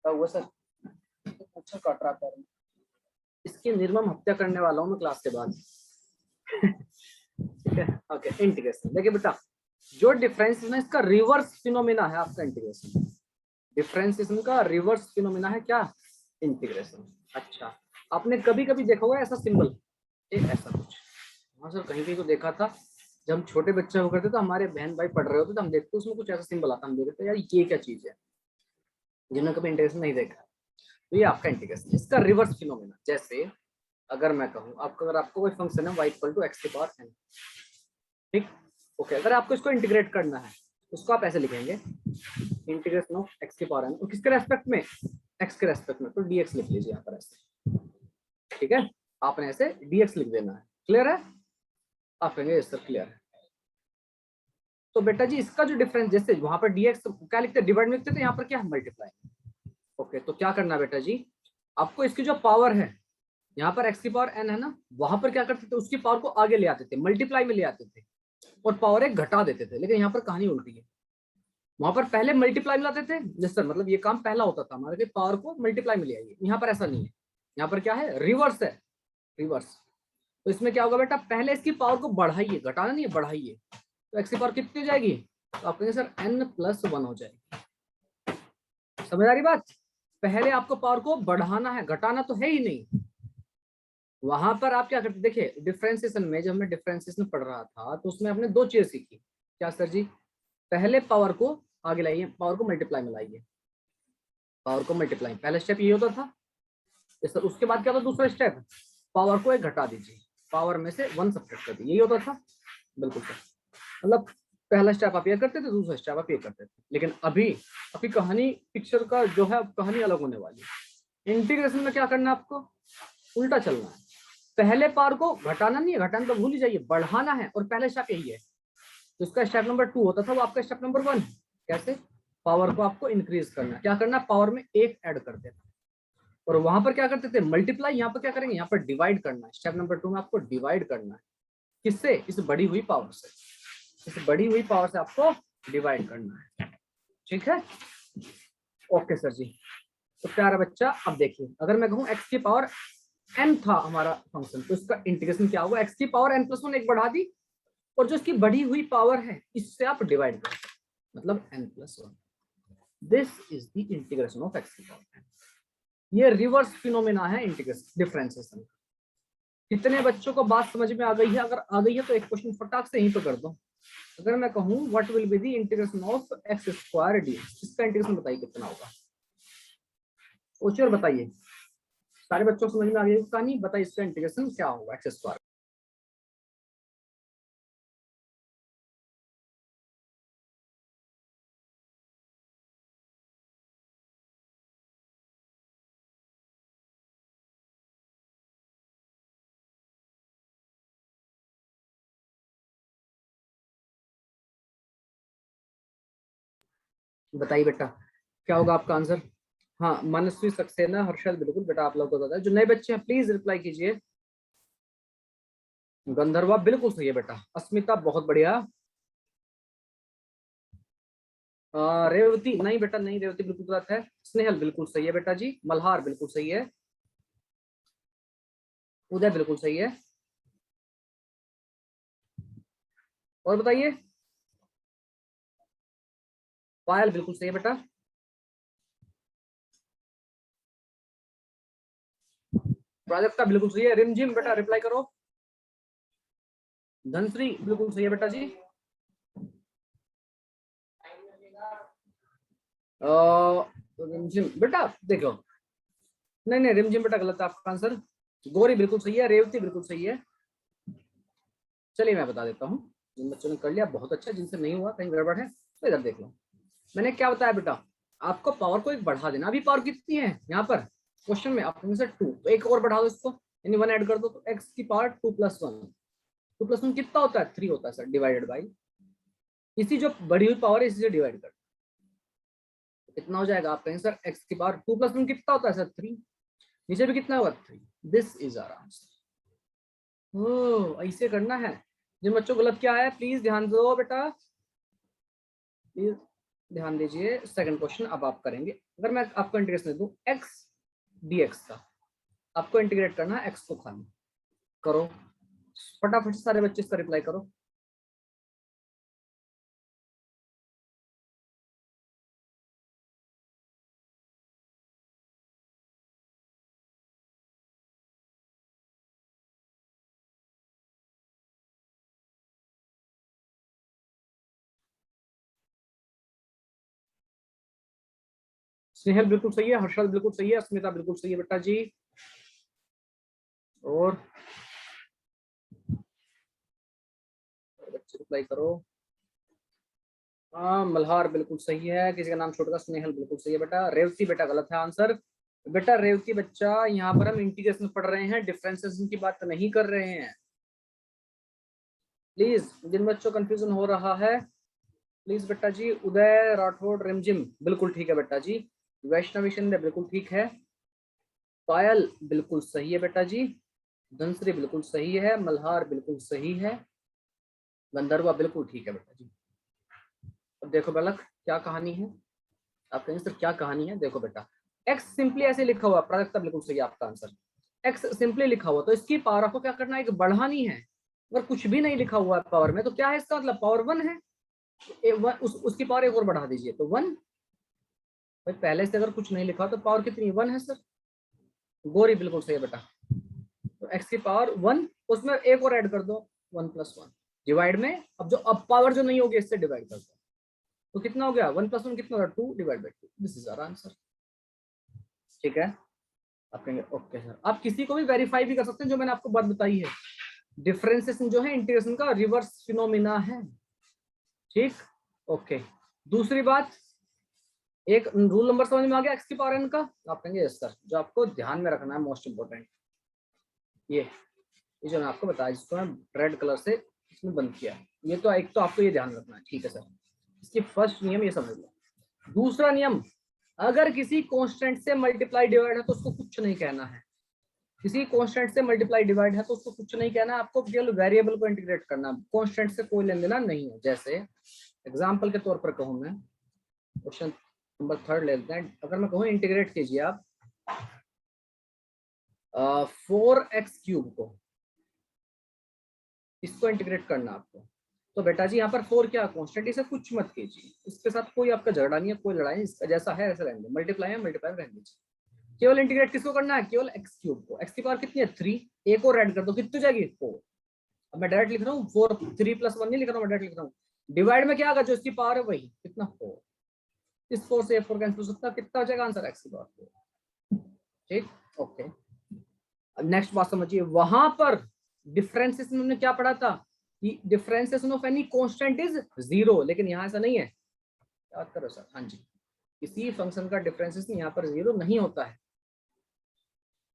वो सर अच्छा काट रहा था, इसकी निर्मम हत्या करने वाला हूँ मैं क्लास के बाद। ठीक है, ओके इंटीग्रेशन देखिए बेटा, जो डिफरेंशिएशन है इसका रिवर्स फिनोमिना है आपका इंटीग्रेशन। डिफरेंशिएशन का रिवर्स फिनोमिना है क्या? इंटीग्रेशन। अच्छा, आपने कभी कभी देखा होगा ऐसा सिंबल, ऐसा कुछ, हाँ सर कहीं कहीं तो देखा था, जब हम छोटे बच्चे हो करते तो हमारे बहन भाई पढ़ रहे होते तो हम देखते उसमें कुछ ऐसा सिंबल आता, हम देखते यार ये क्या चीज है, जिन्होंने कभी इंटीग्रेशन नहीं देखा। तो ये आपका इंटीग्रेशन, इसका रिवर्स फिनोमिना, जैसे अगर मैं कहूँ आपको, अगर आपको कोई फंक्शन है y = x⁴n, ठीक, ओके, अगर आपको इसको इंटीग्रेट करना है उसको आप ऐसे लिखेंगे, इंटीग्रेशन ऑफ एक्स की पावर n, और किसके रेस्पेक्ट में, एक्स के रेस्पेक्ट में, तो dx लिख लीजिए यहाँ पर ऐसे, ठीक है, आपने ऐसे dx लिख देना है। क्लियर है? आप कहेंगे सर क्लियर है। तो बेटा जी इसका जो डिफरेंस, जैसे वहां पर dx क्या लिखते हैं, डिवाइड में लिखते थे, यहाँ पर क्या है, मल्टीप्लाई। ओके, तो क्या करना बेटा जी, आपको इसकी जो पावर है, यहाँ पर x की पावर n है ना, वहां पर क्या करते थे, उसकी पावर को आगे ले आते थे, मल्टीप्लाई में ले आते थे, और पावर एक घटा देते थे। लेकिन यहाँ पर कहानी उल्टी है, वहां पर पहले मल्टीप्लाई में लाते थे, जैसे मतलब ये काम पहला होता था हमारे, पावर को मल्टीप्लाई में ले आइए। यहाँ पर ऐसा नहीं है, यहाँ पर क्या है, रिवर्स है, रिवर्स। तो इसमें क्या होगा बेटा, पहले इसकी पावर को बढ़ाइए, घटाना नहीं है, बढ़ाइए, तो एक्स की पावर कितनी हो जाएगी, तो आप कहेंगे सर n+1 हो जाएगी। समझ आ रही बात? पहले आपको पावर को बढ़ाना है, घटाना तो है ही नहीं। वहां पर आप क्या करते, देखिए डिफरेंशिएशन में, जब मैं डिफरेंशिएशन पढ़ रहा था तो उसमें हमने दो चीज सीखी। क्या सर जी? पहले पावर को आगे लाइए, पावर को मल्टीप्लाई में लाइए, पावर को मल्टीप्लाई, पहला स्टेप ये होता था। सर उसके बाद क्या होता, दूसरा स्टेप, पावर को एक घटा दीजिए, पावर में से 1 सब्ट्रैक्ट कर दीजिए, यही होता था। बिल्कुल सर, मतलब पहला स्टेप आप ये करते थे, दूसरा स्टेप आप ये करते थे। लेकिन अभी कहानी, पिक्चर का जो है कहानी अलग होने वाली है। इंटीग्रेशन में क्या करना है आपको, उल्टा चलना है। पहले पावर को घटाना नहीं है, घटाना तो भूल ही जाइए, बढ़ाना है, और पहले स्टेप यही है। तो इसका स्टेप नंबर 2 होता था, वो आपका स्टेप नंबर 1 है। कैसे? पावर को आपको इंक्रीज करना, क्या करना, पावर में 1 ऐड कर देना, और वहां पर क्या करते थे, मल्टीप्लाई। यहाँ पर क्या करेंगे, यहाँ पर डिवाइड करना है। स्टेप नंबर 2 में आपको डिवाइड करना है, किससे, इस बढ़ी हुई पावर से, इस बढ़ी हुई पावर से आपको डिवाइड करना है। ठीक है, ओके सर जी। तो प्यारा बच्चा, अब देखिए, अगर मैं कहूँ एक्स की पावर n था हमारा फंक्शन, तो इसका इंटीग्रेशन क्या होगा, एक्स की पावर n+1 एक बढ़ा दी, और जो इसकी बढ़ी हुई पावर है इससे आप डिवाइड कर, मतलब n+1। This is the integration of x की पावर n। ये रिवर्स फिनोमेना है इंटीग्रेशन, डिफरेंशिएशन। कितने बच्चों को बात समझ में आ गई है? अगर आ गई है तो एक क्वेश्चन फटाक से यहीं पे कर दो। अगर मैं कहूँ what will be the integration of x² dx, इसका इंटीग्रेशन बताइए कितना होगा, सोचिए और बताइए। सारे बच्चों को समझ में आ गई कहानी, बताइए इसका इंटीग्रेशन क्या होगा x²। बताइए बेटा क्या होगा आपका आंसर। हाँ, मनस्वी, सक्सेना, हर्षद, बिल्कुल बेटा आप लोग को पता है। जो नए बच्चे हैं प्लीज रिप्लाई कीजिए। गंधर्वा बिल्कुल सही है बेटा। अस्मिता बहुत बढ़िया। रेवती नहीं बेटा नहीं, रेवती बिल्कुल गलत है। स्नेहल बिल्कुल सही है बेटा जी। मल्हार बिल्कुल सही है। उदय बिल्कुल सही है। और बताइए। पायल बिल्कुल सही है बेटा। प्राजक्ता बिल्कुल सही है। रिमझिम बेटा रिप्लाई करो। धनश्री बिल्कुल सही है बेटा जी। रिमझिम बेटा देखो, नहीं नहीं रिमझिम बेटा गलत है आपका आंसर। गौरी बिल्कुल सही है। रेवती बिल्कुल सही है। चलिए मैं बता देता हूँ, जिन बच्चों ने कर लिया बहुत अच्छा, जिनसे नहीं हुआ कहीं गड़बड़ है तो इधर देख लो। मैंने क्या बताया बेटा, आपको पावर को एक बढ़ा देना। अभी पावर कितनी है यहाँ पर क्वेश्चन में, आप से 2, तो एक और बढ़ा दो इसको, यानी 1 ऐड कर दो, तो x की पावर 2+1, 2+1 कितना होता है, 3 होता है सर, डिवाइडेड बाई इसी जो बढ़ी हुई पावर है इसी से डिवाइड कर, तो कितना हो जाएगा, आप कहें सर x की पावर 2+1 कितना होता है सर, 3, नीचे भी कितना होगा 3। This is our answer. ऐसे करना है। जिन बच्चों को गलत क्या है प्लीज ध्यान दो बेटा, प्लीज ध्यान दीजिए। सेकंड क्वेश्चन अब आप करेंगे। अगर मैं आपको इंटीग्रेशन दे दूं x dx का, आपको इंटीग्रेट करना है x को खाली करो। फटाफट से सारे बच्चे इसका रिप्लाई करो। स्नेहल बिल्कुल सही है। हर्षल बिल्कुल सही है। अस्मिता बिल्कुल सही है बेटा जी। और बच्चे रिप्लाई करो। हाँ मल्हार बिल्कुल सही है, किसी का नाम छोटा स्नेहल बिल्कुल सही है बेटा, रेवती बेटा गलत है आंसर। बेटा रेवती बच्चा, यहाँ पर हम इंटीग्रेशन पढ़ रहे हैं, डिफरेंसेशन की बात नहीं कर रहे हैं। प्लीज जिन बच्चों कंफ्यूजन हो रहा है प्लीज बेटा जी। उदय राठौड़ रिमझिम बिल्कुल ठीक है बेटा जी। वैष्णवी शिंदे बिल्कुल ठीक है। पायल बिल्कुल सही है बेटा जी। धनश्री बिल्कुल सही है। मल्हार बिल्कुल सही है। गंधर्वा बिल्कुल ठीक है बेटा जी। अब देखो बालक क्या कहानी है, आप कहेंगे सर क्या कहानी है। देखो बेटा एक्स सिंपली ऐसे लिखा हुआ, प्राजक्ता बिल्कुल सही है आपका आंसर। एक्स सिंपली लिखा हुआ तो इसकी पावर आपको क्या करना है, एक बढ़ानी है। अगर कुछ भी नहीं लिखा हुआ है पावर में तो क्या है इसका मतलब, पावर 1 है। उसकी पावर एक और बढ़ा दीजिए तो 1। भाई पहले से अगर कुछ नहीं लिखा तो पावर कितनी 1 है सर। गोरी बिल्कुल सही है बेटा। तो एक्स की पावर 1, उसमें एक और ऐड कर दो 1+1 डिवाइड में। अब पावर जो नहीं होगी इससे डिवाइड कर दो तो कितना हो गया 1+1 कितना होगा 2 divide by 2। This is our answer. ठीक है, आप कहेंगे ओके सर। आप किसी को भी वेरीफाई भी कर सकते हैं जो मैंने आपको बात बताई है। डिफरेंसेशन जो है इंटीग्रेशन का रिवर्स फिनोमिना है। ठीक, ओके। दूसरी बात, एक रूल नंबर समझ में आ गया एक्स की पावर n का। आप कहेंगे यस सर। जो आपको ध्यान में रखना है मोस्ट इंपोर्टेंट, ये जो मैं आपको बताया जिसको मैं रेड कलर से इसमें बंद किया है, ये तो एक तो आपको ये ध्यान रखना है। ठीक है सर, इसकी फर्स्ट नियम ये समझ लो। दूसरा नियम, अगर किसी कांस्टेंट से मल्टीप्लाई डिवाइड है तो उसको कुछ नहीं कहना है। किसी कांस्टेंट से मल्टीप्लाई डिवाइड है तो उसको कुछ नहीं कहना, आपको केवल वेरिएबल को इंटीग्रेट करना, कांस्टेंट से कोई लेन देना नहीं है। जैसे एग्जांपल के तौर पर कहूं मैं, क्वेश्चन नंबर 3 ले लेते हैं। अगर मैं कहूं इंटीग्रेट कीजिए आप 4x³ को, इसको इंटीग्रेट करना आपको, तो बेटा जी यहाँ पर 4 क्या कांस्टेंट, इसे कुछ मत कीजिए, इसके साथ कोई आपका झगड़ा नहीं है, कोई लड़ाई नहीं, इसका जैसा है ऐसा रहने दो, मल्टीप्लाई है मल्टीप्लाई रहने दीजिए। केवल इंटीग्रेट किसको करना है, केवल x³ को। x की पावर कितनी है 3, एक और ऐड कर दो कितनी जाएगी 4। अब मैं डायरेक्ट लिख रहा हूँ 4, 3+1 नहीं लिख रहा हूँ, मैं डायरेक्ट लिख रहा हूँ। डिवाइड में क्या आएगा, जो इसकी पावर है वही कितना 4। इस 4 से 4 कैंसिल हो सकता है, कितना हो जाएगा आंसर x की पावर 4। ठीक, ओके। अब नेक्स्ट बात समझिए, वहां पर डिफरेंसेशन हमने क्या पढ़ा था कि differentiation of any constant is 0, लेकिन यहाँ ऐसा नहीं है। याद करो सर, हाँ जी, किसी फंक्शन का डिफरेंशिएशन यहाँ पर 0 नहीं होता है।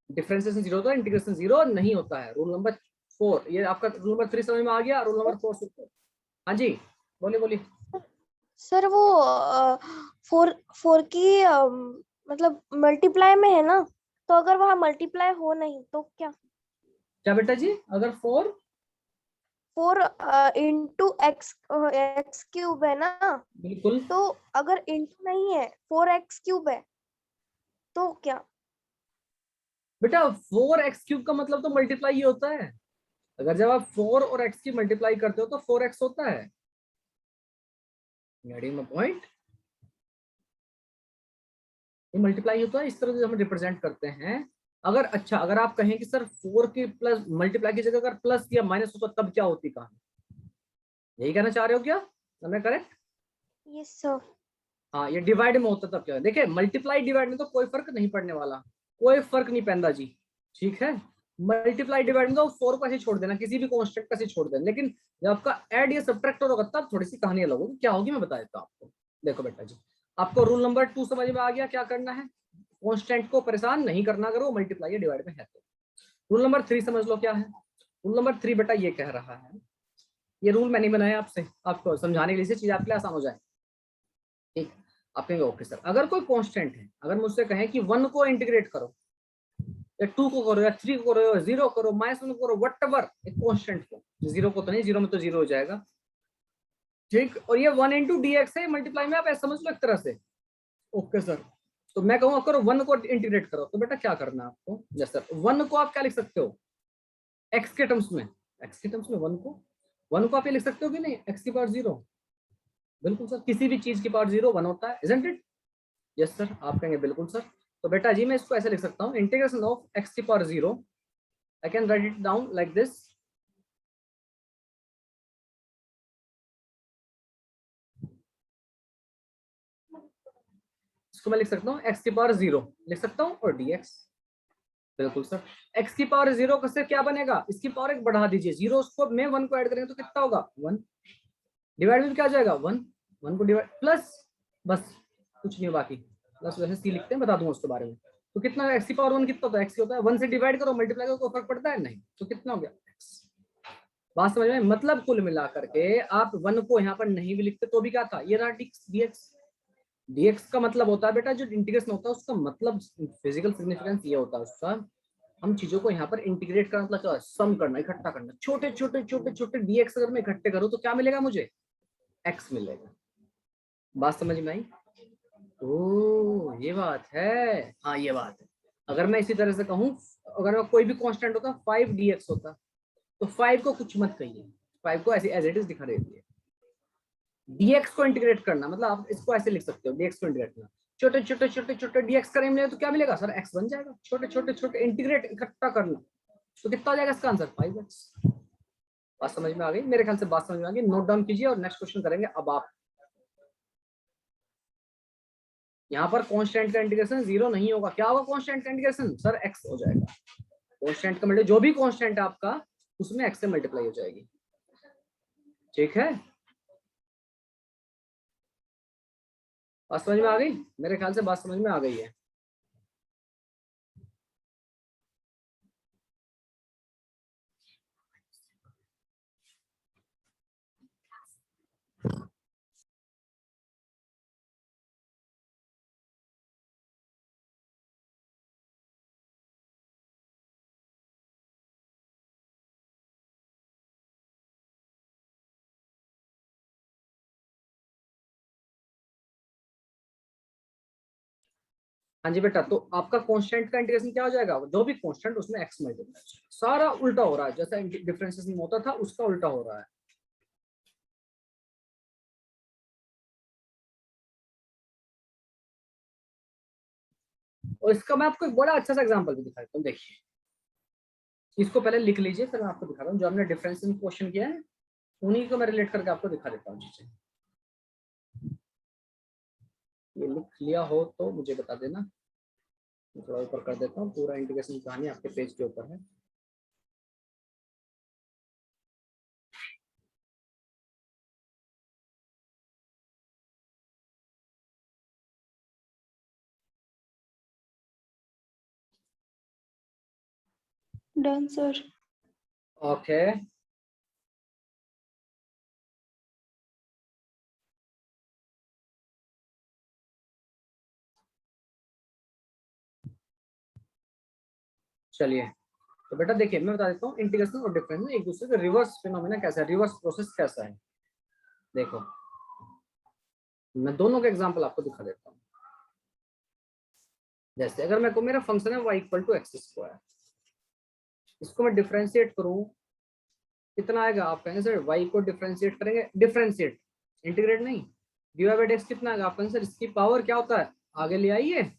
डिफरेंशिएशन 0 होता है, इंटीग्रेशन 0 नहीं होता है। रूल नंबर 4, ये आपका रूल नंबर 3 समझ में आ गया। रूल नंबर 4 से, हाँ जी बोलिए बोलिए।
सर वो 4 की मतलब मल्टीप्लाई में है ना, तो अगर वहाँ मल्टीप्लाई हो नहीं तो क्या
बेटा जी, अगर 4
इंटू x³ है ना,
बिल्कुल
तो अगर इंटू नहीं है 4x³ है तो क्या।
बेटा 4x³ का मतलब तो मल्टीप्लाई ही होता है। अगर जब आप 4 और x की मल्टीप्लाई करते हो तो 4x होता है। गेटिंग माय पॉइंट, ये मल्टीप्लाई होता है, इस तरह से हम रिप्रेजेंट करते हैं। अगर अच्छा, अगर आप कहें कि सर 4 की प्लस मल्टीप्लाई की जगह अगर प्लस या माइनस होता तब क्या होती कहानी, यही कहना चाह रहे हो क्या, मैं करेक्ट?
Yes sir.
हाँ, ये डिवाइड में होता तब क्या। देखिए मल्टीप्लाई डिवाइड में तो कोई फर्क नहीं पड़ने वाला, कोई फर्क नहीं पैंदा जी। ठीक है, मल्टीप्लाई डिवाइड में तो 4 को ऐसे छोड़ देना, किसी भी कांस्टेंट का ऐसे छोड़ देना, लेकिन जब आपका ऐड या सब्ट्रैक्ट होगा तब थोड़ी सी कहानी अलग होगी। क्या होगी मैं बता देता हूँ आपको। देखो बेटा जी, आपको रूल नंबर 2 समझ में आ गया क्या करना है। कांस्टेंट को परेशान नहीं करना अगर वो मल्टीप्लाई या डिवाइड में है तो। रूल नंबर 3 समझ लो क्या है। रूल नंबर 3 बेटा ये कह रहा है, ये रूल मैंने बनाया आपसे, आपको समझाने के लिए चीज आपके लिए आसान हो जाए। ठीक, आप कहेंगे ओके सर, अगर कोई कांस्टेंट है, अगर मुझसे कहें कि 1 को इंटीग्रेट करो या 2 को करो या 3 को करो या 0 करो -1 करो, व्हाटएवर, एक कांस्टेंट को, 0 को तो नहीं, 0 में तो 0 हो जाएगा। ठीक, और ये 1 × dx है, मल्टीप्लाई में आप ऐसा समझ लो एक तरह से। ओके सर, तो मैं कहूँ करो 1 को इंटीग्रेट करो, तो बेटा क्या करना है आपको। जैसे 1 को आप क्या लिख सकते हो x के टर्म्स में, x के टर्म्स में 1 को आप ये लिख सकते हो कि नहीं, x की पावर 0। बिल्कुल सर, किसी भी चीज की पावर 0 1 होता है, इजंट इट? यस सर, आप कहेंगे बिल्कुल सर। तो बेटा जी मैं इसको ऐसे लिख सकता हूँ, इंटीग्रेशन ऑफ x की power 0, I can write it down like this. इसको मैं लिख सकता हूँ x की पावर 0 लिख सकता हूँ और dx। बिल्कुल सर, x की पावर 0 से क्या बनेगा, इसकी पावर 1 बढ़ा दीजिए, 0 को में 1 को ऐड करेंगे तो कितना होगा 1, डिवाइड में क्या हो जाएगा 1, 1 को डिवाइड प्लस, बस कुछ नहीं बाकी, प्लस वैसे सी लिखते हैं, बता दूंगा उसके बारे में। तो कितना एक्स की पावर 1 कितना होता है, एक्स होता है 1 से डिवाइड करो मल्टीप्लाई करो, कोई फर्क पड़ता है नहीं, तो कितना हो गया एक्स। बात समझ में? मतलब कुल मिला करके आप 1 को यहाँ पर नहीं भी लिखते तो भी क्या था, ये रहा dx। dx का मतलब होता है बेटा जो इंटीग्रेशन होता है उसका मतलब फिजिकल सिग्निफिकेंस ये होता है उसका, हम चीजों को यहाँ पर इंटीग्रेट करना, मतलब क्या, सम करना, इकट्ठा करना, छोटे छोटे छोटे छोटे dx अगर मैं इकट्ठे करूँ तो क्या मिलेगा मुझे, x मिलेगा। बात समझ में आई? ओ ये बात है, हाँ ये बात है। अगर मैं इसी तरह से कहूँ, अगर कोई भी कांस्टेंट होता 5 dx होता, तो 5 को कुछ मत कहिए, 5 को ऐसे एज इट इज दिखा देती है। dx को इंटीग्रेट करना मतलब आप इसको ऐसे लिख सकते हो, dx को इंटीग्रेट करना, छोटे छोटे छोटे छोटे dx करेंगे तो क्या मिलेगा सर, x बन जाएगा। छोटे छोटे छोटे इंटीग्रेट इकट्ठा करना, तो कितना आ जाएगा इसका आंसर, 5x। बात समझ में आ गई? मेरे ख्याल से बात समझ में आ गई। नोट डाउन कीजिए और नेक्स्ट क्वेश्चन करेंगे अब आप। यहाँ पर कांस्टेंट का इंटीग्रेशन 0 नहीं होगा, क्या होगा कांस्टेंट का इंटीग्रेशन, सर x हो जाएगा। कांस्टेंट का मतलब जो भी कांस्टेंट है आपका उसमें x से मल्टीप्लाई हो जाएगी, ठीक है? बात समझ में आ गई? मेरे ख्याल से बात समझ में आ गई है। हाँ जी बेटा, तो आपका कांस्टेंट का इंटीग्रेशन क्या हो जाएगा, जो भी कांस्टेंट उसमें x मल्टीप्लाई, सारा उल्टा हो रहा है, जैसा डिफरेंशिएशन होता था उसका उल्टा हो रहा है। और इसका मैं आपको एक बड़ा अच्छा सा एग्जांपल भी दिखाता हूँ, देखिए इसको पहले लिख लीजिए, फिर मैं आपको दिखा रहा हूँ। जो हमने डिफरेंशिएशन क्वेश्चन किया है उन्हीं को मैं रिलेट करके आपको दिखा देता हूँ चीजें। ये लिख लिया हो तो मुझे बता देना, मैं थोड़ा ऊपर कर देता हूँ, पूरा इंटीग्रेशन कहानी आपके पेज के ऊपर है।
Done sir.
ओके चलिए, तो बेटा देखिए मैं बता देता हूँ इंटीग्रेशन और डिफरेंस एक दूसरे का रिवर्स फिनोमेना कैसा है, रिवर्स प्रोसेस कैसा है। देखो मैं दोनों के एग्जांपल आपको दिखा देता हूँ। जैसे अगर मैं को मेरा फंक्शन है y equal to x square, इसको मैं डिफरेंशिएट करूँ कितना आएगा, आप कहेंगे सर y को डिफरेंशिएट करेंगे, डिफरेंशिएट इंटीग्रेट नहीं, dy बाई dx कितना आएगा, आप कहेंगे सर इसकी पावर क्या होता है, आगे ले आइए।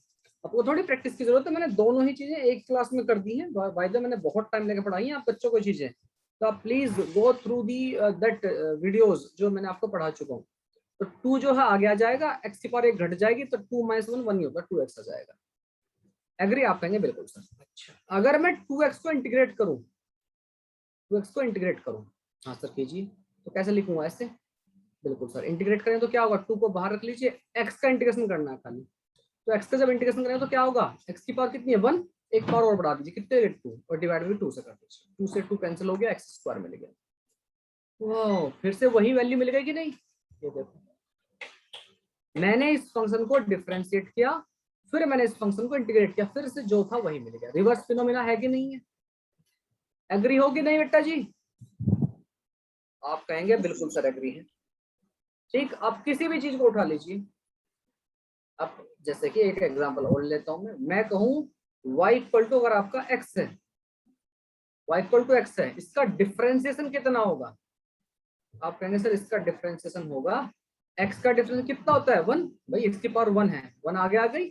आपको थोड़ी प्रैक्टिस की जरूरत है, मैंने दोनों ही चीजें एक क्लास में कर दी हैं, बाय द मैंने बहुत टाइम लेके पढ़ाई है आप बच्चों को चीजें, तो आप please go through the that videos जो मैंने आपको पढ़ा चुका हूँ। तो 2 जो है आगे आ जाएगा, x की पावर 1 घट जाएगी, तो 2 - 1 1 ही होगा, 2x आ जाएगा। एग्री आप कहेंगे बिल्कुल सर। अच्छा अगर मैं 2x को इंटीग्रेट करूं, 2x को इंटीग्रेट करूं, हाँ सर कीजिए, तो कैसे लिखूंगा ऐसे, बिल्कुल सर इंटीग्रेट करें तो क्या होगा, 2 को बाहर रख लीजिए, x का इंटीग्रेशन करना है खाली, तो x का जब इंटीग्रेशन करें तो क्या होगा, x की पावर कितनी है 1, एक पावर और बढ़ा दीजिए, कितने 2 और डिवाइड बाई 2 से कर दीजिए, 2 से 2 कैंसिल हो गया, x स्क्वायर मिल गया। वाह फिर से वही वैल्यू मिल गई कि नहीं, ये देखो मैंने इस फंक्शन को डिफरेंशिएट किया, फिर मैंने इस फंक्शन को इंटीग्रेट किया, फिर से जो था वही मिल गया। रिवर्स फिनोमेना है कि नहीं है, एग्री हो कि नहीं बेटा जी, आप कहेंगे बिल्कुल सर एग्री है। ठीक, अब किसी भी चीज को उठा लीजिए, अब जैसे कि एक एग्जांपल और लेता हूं मैं कहूं y इक्वल टू, अगर आपका x है, y इक्वल टू x है, इसका डिफरेंशिएशन कितना होगा, आप कहेंगे सर इसका डिफरेंशिएशन होगा, x का डिफरेंस कितना होता है 1, भाई x की पावर 1 है, 1 आगे आ गई,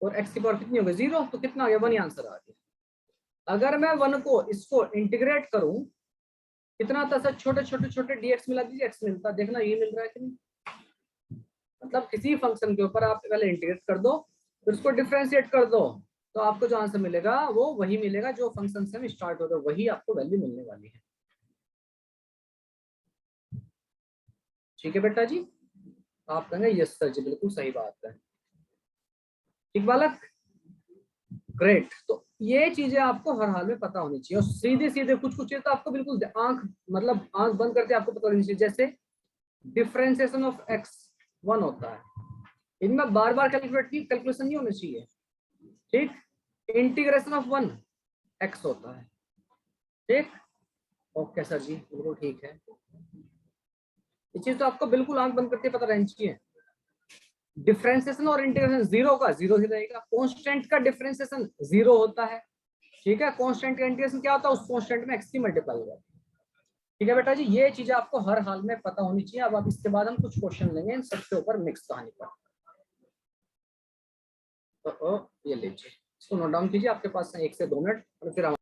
और x की पावर कितनी होगी 0, तो कितना आ गया 1 ही आंसर आ गया। अगर मैं 1 को इसको इंटीग्रेट करूं कितना आता है, छोटे छोटे छोटे dx मिला दीजिए, x मिलता, देखना ये मिल रहा है कि नहीं। मतलब किसी फंक्शन के ऊपर आप पहले इंटीग्रेट कर दो, फिर उसको डिफरेंशिएट कर दो, तो आपको जो आंसर मिलेगा वो वही मिलेगा जो फंक्शन से हम स्टार्ट हो रहे, वही आपको वैल्यू मिलने वाली है। ठीक है बेटा जी, आप कहेंगे यस सर जी, बिल्कुल सही बात है। ठीक बालक, ग्रेट। तो ये चीजें आपको हर हाल में पता होनी चाहिए, और सीधे सीधे कुछ कुछ चीजें तो आपको बिल्कुल आंख मतलब आंख बंद करके आपको पता होनी चाहिए। जैसे डिफरेंशिएशन ऑफ एक्स 1 होता है, इनमें बार बार कैलकुलेशन नहीं होनी चाहिए। ठीक, इंटीग्रेशन ऑफ 1 एक्स होता है। ठीक, ओके सर जी, बिल्कुल ठीक है। ये चीज तो आपको बिल्कुल आंख बंद करके पता रहनी चाहिए। डिफरेंशिएशन और इंटीग्रेशन जीरो का जीरो ही रहेगा, कांस्टेंट का डिफरेंशिएशन जीरो होता है। ठीक है, कांस्टेंट का इंटीग्रेशन क्या होता है, उस कांस्टेंट में एक्स की मल्टीप्लाई हो जाती है। ठीक है बेटा जी, ये चीजें आपको हर हाल में पता होनी चाहिए। अब इसके बाद हम कुछ क्वेश्चन लेंगे इन सबके ऊपर मिक्स कहानी पर। तो ये लीजिए, इसको नोट डाउन कीजिए, आपके पास 1 से 2 मिनट, और फिर हम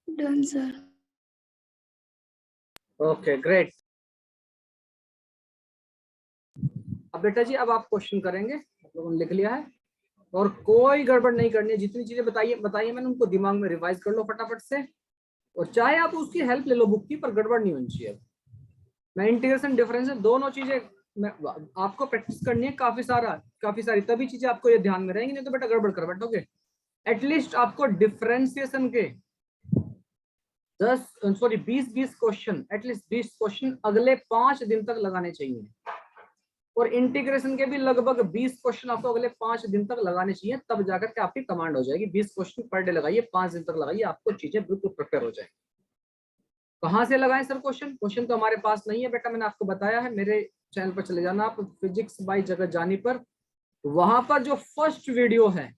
Done, sir.
Okay great. अब बेटा जी, अब आप क्वेश्चन करेंगे, आप लोगों ने लिख लिया है, और कोई गड़बड़ नहीं करनी है। जितनी चीजें बताइए मैंने, उनको दिमाग में रिवाइज कर लो फटाफट से, और चाहे आप उसकी हेल्प ले लो बुक की, पर गड़बड़ नहीं होनी चाहिए। मैं इंटीग्रेशन डिफरेंस दोनों चीजें मैं आपको प्रैक्टिस करनी है, काफी सारी, तभी चीजें आपको ये ध्यान में रहेंगी, नहीं तो बेटा गड़बड़ कर बैठोगे। एटलीस्ट आपको डिफरेंशिएशन के 20 क्वेश्चन, एटलीस्ट 20 क्वेश्चन अगले 5 दिन तक लगाने चाहिए, और इंटीग्रेशन के भी लगभग 20 क्वेश्चन आपको अगले 5 दिन तक लगाने चाहिए, तब जाकर के आपकी कमांड हो जाएगी। 20 क्वेश्चन पर डे लगाइए, 5 दिन तक लगाइए, आपको चीजें बिल्कुल प्रिपेयर हो जाएंगी। कहाँ से लगाएं सर क्वेश्चन तो हमारे पास नहीं है बेटा, मैंने आपको बताया है। मेरे चैनल पर चले जाना आप, फिजिक्स बाय जगत जानी पर, वहां पर जो फर्स्ट वीडियो है,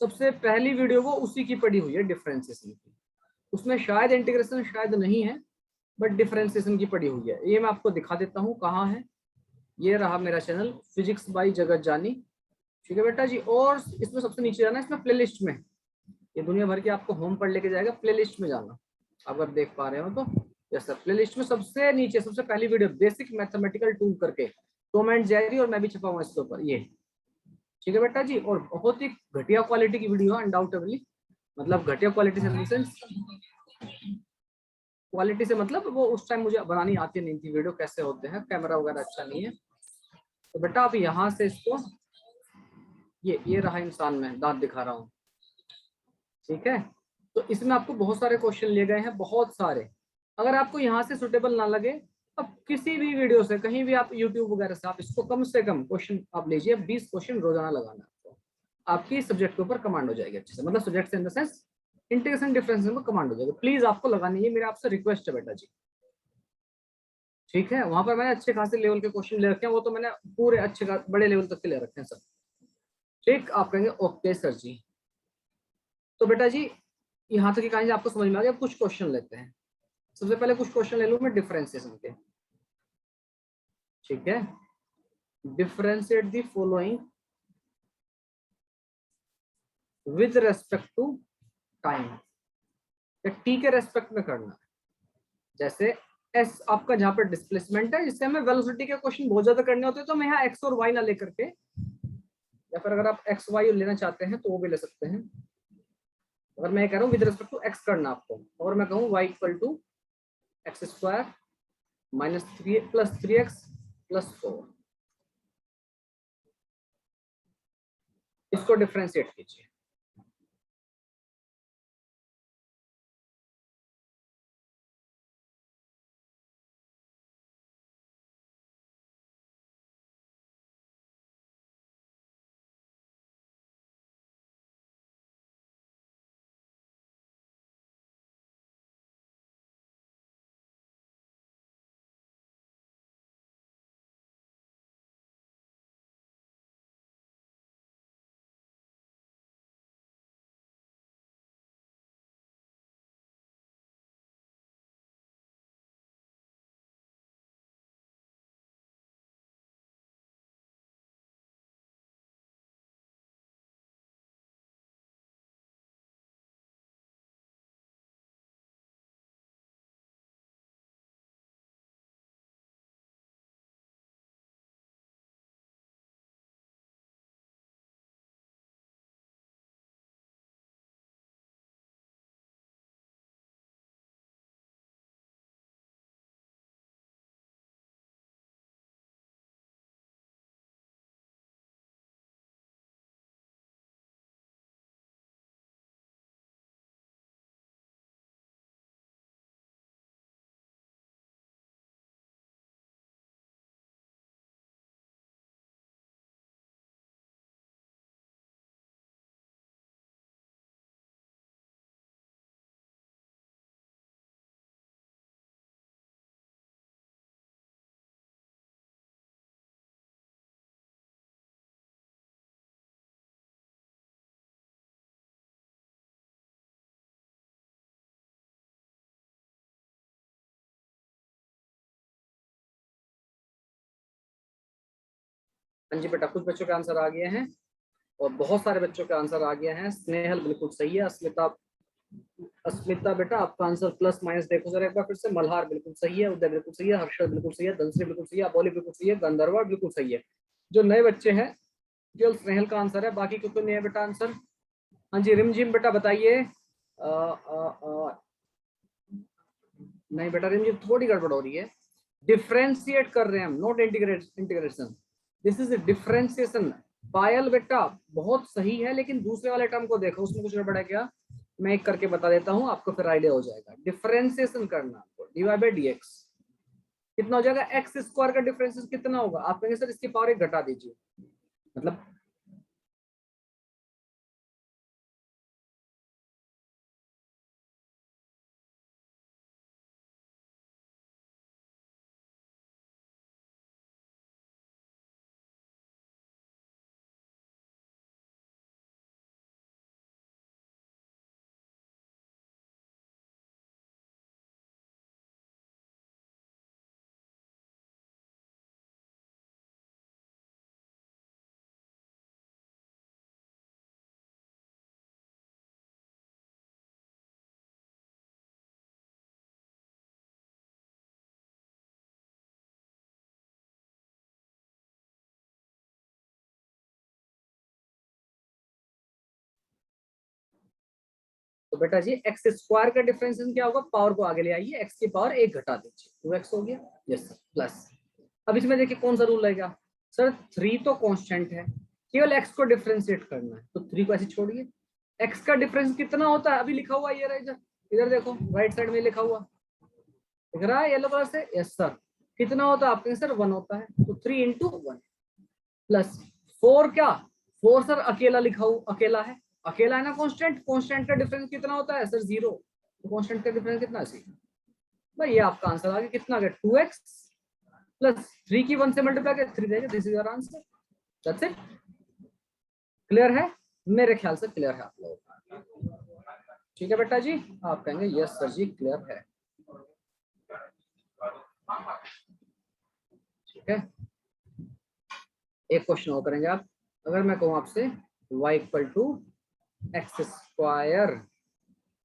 सबसे पहली वीडियो, वो उसी की पड़ी हुई है, डिफरेंशिएशन की। उसमें शायद इंटीग्रेशन शायद नहीं है, बट डिफरेंशिएशन की पड़ी हुई है। ये मैं आपको दिखा देता हूँ कहाँ है। ये रहा मेरा चैनल फिजिक्स बाय जगत जानी। ठीक है बेटा जी, और इसमें सबसे नीचे जाना, इसमें प्लेलिस्ट में, ये दुनिया भर के आपको होम पर लेके जाएगा, प्लेलिस्ट में जाना, अगर देख पा रहे हो तो। यस सर, प्लेलिस्ट में सबसे नीचे सबसे पहली वीडियो, बेसिक मैथमेटिकल टूल करके, टॉम एंड जेरी, और मैं भी छपा हुआ इसके ऊपर, ये। ठीक है बेटा जी, और बहुत ही घटिया क्वालिटी की वीडियो है अनडाउटेबली, मतलब घटिया क्वालिटी से, क्वालिटी से मतलब वो उस टाइम मुझे बनानी आती नहीं थी, वीडियो कैसे होते हैं, कैमरा वगैरह अच्छा नहीं है। तो बेटा आप यहाँ से इसको, ये रहा इंसान, में दांत दिखा रहा हूँ। ठीक है, तो इसमें आपको बहुत सारे क्वेश्चन लिए गए हैं, बहुत सारे। अगर आपको यहाँ से सुटेबल ना लगे, अब किसी भी वीडियो से, कहीं भी आप यूट्यूब वगैरह से, आप इसको कम से कम क्वेश्चन आप लीजिए, 20 क्वेश्चन रोजाना लगाना आपको, आपकी सब्जेक्ट के ऊपर कमांड हो जाएगी अच्छे से, मतलब सब्जेक्ट से in the sense integration difference में कमांड हो जाएगी। प्लीज आपको लगानी है, मेरा आपसे रिक्वेस्ट है बेटा जी। ठीक है, वहां पर मैंने अच्छे खासे लेवल के क्वेश्चन ले रखे हैं, वो तो मैंने पूरे अच्छे बड़े लेवल तक के ले रखे हैं सर। ठीक, आप कहेंगे ओके सर जी। तो बेटा जी, यहाँ तक की कहानी आपको समझ में आ गया। कुछ क्वेश्चन लेते हैं, सबसे पहले कुछ क्वेश्चन ले लूं मैं डिफरेंशिएशन के। ठीक है, differentiate the following with respect to time, T के रेस्पेक्ट में करना है। जैसे एस आपका जहां पर डिस्प्लेसमेंट है, जिससे हमें वेलोसिटी के क्वेश्चन बहुत ज्यादा करने होते हैं, तो मैं यहाँ एक्स और वाई ना लेकर के, या फिर अगर आप एक्स वाई लेना चाहते हैं तो वो भी ले सकते हैं, अगर मैं कह रहा हूँ विद रिस्पेक्ट टू एक्स करना आपको, और मैं कहूँ y equal to x square minus 3 plus 3x plus 4, इसको डिफरेंशिएट कीजिए। हाँ जी बेटा, कुछ बच्चों के आंसर आ गए हैं और बहुत सारे बच्चों के आंसर आ गए हैं। स्नेहल बिल्कुल सही है। अस्मिता, अस्मिता बेटा आपका आंसर प्लस माइनस देखो जरा एक बार फिर से। मल्हार बिल्कुल सही है, उदय बिल्कुल सही है, हर्षद बिल्कुल सही है, धनश्री बिल्कुल सही है, अबोली बिल्कुल सही है, गंधर्व बिल्कुल सही है। जो नए बच्चे हैं केवल स्नेहल का आंसर है, बाकी को तो नहीं है बेटा आंसर। हाँ जी रिमझिम बेटा बताइए। नहीं बेटा रिमझिम थोड़ी गड़बड़ हो रही है। डिफरेंशिएट कर रहे हैं हम, not integration. This is differentiation. Payal बेटा बहुत सही है, लेकिन दूसरे वाले टर्म को देखो, उसमें कुछ गड़बड़ है क्या? मैं एक करके बता देता हूँ आपको, फिर आइडिया हो जाएगा। डिफरेंशिएशन करना आपको, dy बाई dx कितना हो जाएगा? एक्स स्क्वायर का डिफरेंशिएशन कितना होगा? आप कहेंगे सर इसकी पावर एक घटा दीजिए, मतलब तो बेटा जी एक्स स्क्वायर का डिफरेंशिएशन क्या होगा? पावर को आगे ले आइए, एक्स की पावर एक घटा दीजिए, 2x हो गया। Yes sir, plus. अब इसमें देखिए कौन सा रूल रहेगा सर? 3 तो कांस्टेंट है, केवल x को डिफरेंशिएट करना है, तो 3 को ऐसे छोड़िए। x का डिफरेंस कितना होता है? अभी लिखा हुआ ये रहा, इधर इधर देखो, राइट साइड में लिखा हुआ दिख रहा है येलो कलर से। यस सर, कितना होता है आपके सर? 1 होता है, तो 3 इंटू 1 प्लस 4 क्या? 4 सर अकेला लिखा हूं, अकेला है, अकेला है ना कांस्टेंट। कांस्टेंट का डिफरेंस कितना होता है सर? 0। तो कांस्टेंट का डिफरेंस कितना है? भाई ये आपका आंसर आ गया। कितना आ गया? 2x प्लस 3 की 1 से मल्टीप्लाई कर 3 देगा। This is your answer. That's it. Clear है? मेरे ख्याल से क्लियर है आप लोगों का। ठीक है बेटा जी, आप कहेंगे यस सर जी क्लियर है। ठीक है, एक क्वेश्चन और करेंगे आप। अगर मैं कहूँ आपसे y equal to x square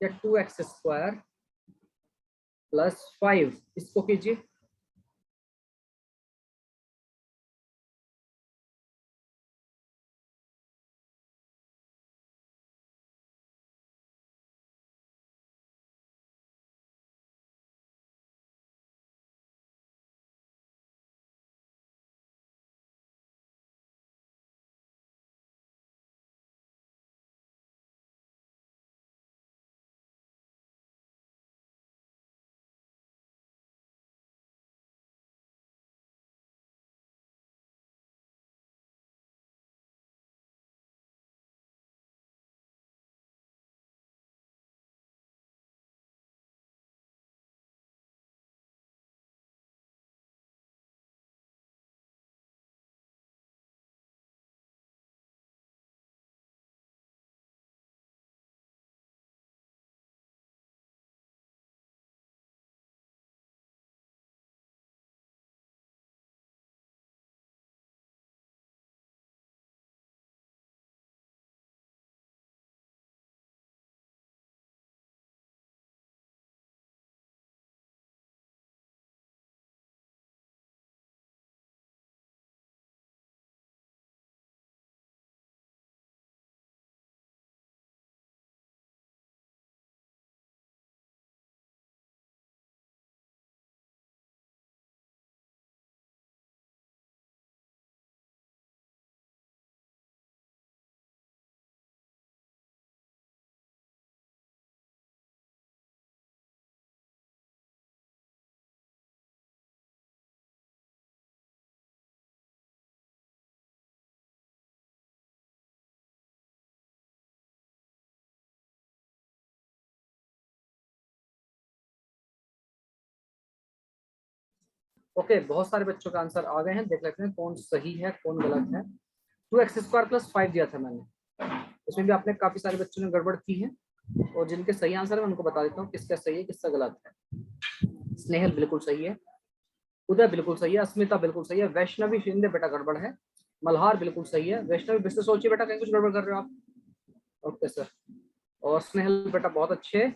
या 2x स्क्वायर प्लस 5, इसको कीजिए। ओके, बहुत सारे बच्चों का आंसर आ गए हैं, देख लेते हैं कौन सही है कौन गलत है। 2x² + 5 दिया था मैंने, उसमें भी आपने काफी सारे बच्चों ने गड़बड़ की है, और जिनके सही आंसर है मैं उनको बता देता हूँ किसका सही है किसका गलत है। स्नेहल बिल्कुल सही है, उदय बिल्कुल सही है, अस्मिता बिल्कुल सही है, वैष्णवी शिंदे बेटा गड़बड़ है, मल्हार बिल्कुल सही है, वैष्णवी बिस्तर सोचिए बेटा कहीं कुछ गड़बड़ कर रहे हो आप। ओके सर, और स्नेहल बेटा बहुत अच्छे,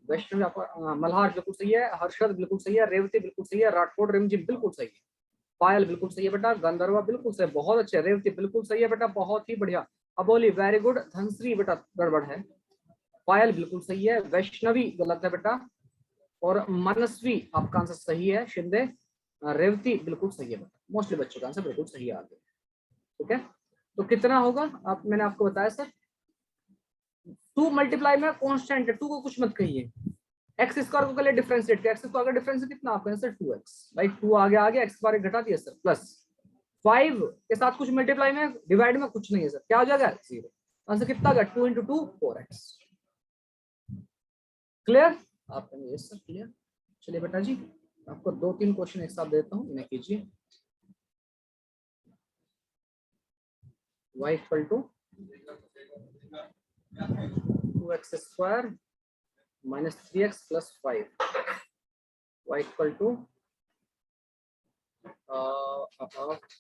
वैष्णवी आपका मल्हार बिल्कुल सही है, हर्षद बिल्कुल सही है, रेवती बिल्कुल सही है, राठौड़ रिमझिम बिल्कुल सही है, पायल बिल्कुल सही है बेटा, गंधर्वा बिल्कुल सही, बहुत अच्छे, रेवती बिल्कुल सही है बेटा, बहुत ही बढ़िया, अबोली वेरी गुड, धनश्री बेटा गड़बड़ है, पायल बिल्कुल सही है, वैष्णवी गलत है बेटा, और मनस्वी आपका आंसर सही है, शिंदे, रेवती बिल्कुल सही है बेटा, मोस्टली बच्चों का आंसर बिल्कुल सही आ गया। ठीक है, तो कितना होगा आप, मैंने आपको बताया सर 2 मल्टीप्लाई में कांस्टेंट है, 2 को कुछ मत कहिए, x² को पहले डिफरेंशिएट किया, x² का डिफरेंस कितना आपका आंसर 2x, राइट, 2 आगे आ गया, x² घटा दिया सर, प्लस 5 के साथ कुछ मल्टीप्लाई में डिवाइड में कुछ नहीं है सर, क्या हो जाएगा 0, आंसर कितना गया 2 × 2 4x। क्लियर आप कहेंगे यस सर क्लियर। चलिए बेटा जी, आपको 2-3 क्वेश्चन एक साथ देता हूँ, इन्हें कीजिए। y = 2x² - 3x + 5, y =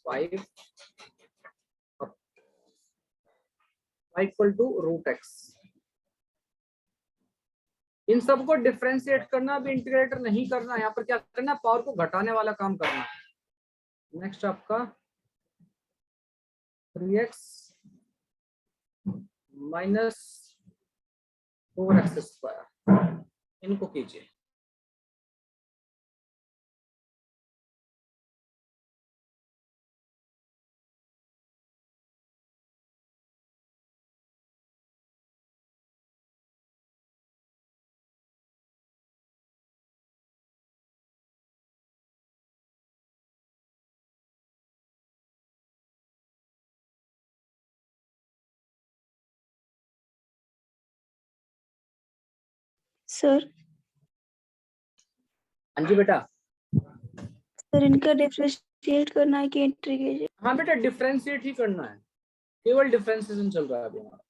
5 y = √x। इन सबको डिफरेंशिएट करना भी, इंटीग्रेटर नहीं करना, यहाँ पर क्या करना है, पावर को घटाने वाला काम करना है। नेक्स्ट आपका 3x - 4x², इनको कीजिए।
सर
हाँ जी बेटा,
सर इनका डिफरेंशिएट करना है कि इंटीग्रेशन?
हाँ बेटा डिफरेंशिएट ही करना है, केवल डिफरेंशिएशन चल रहा है अभी हमारा।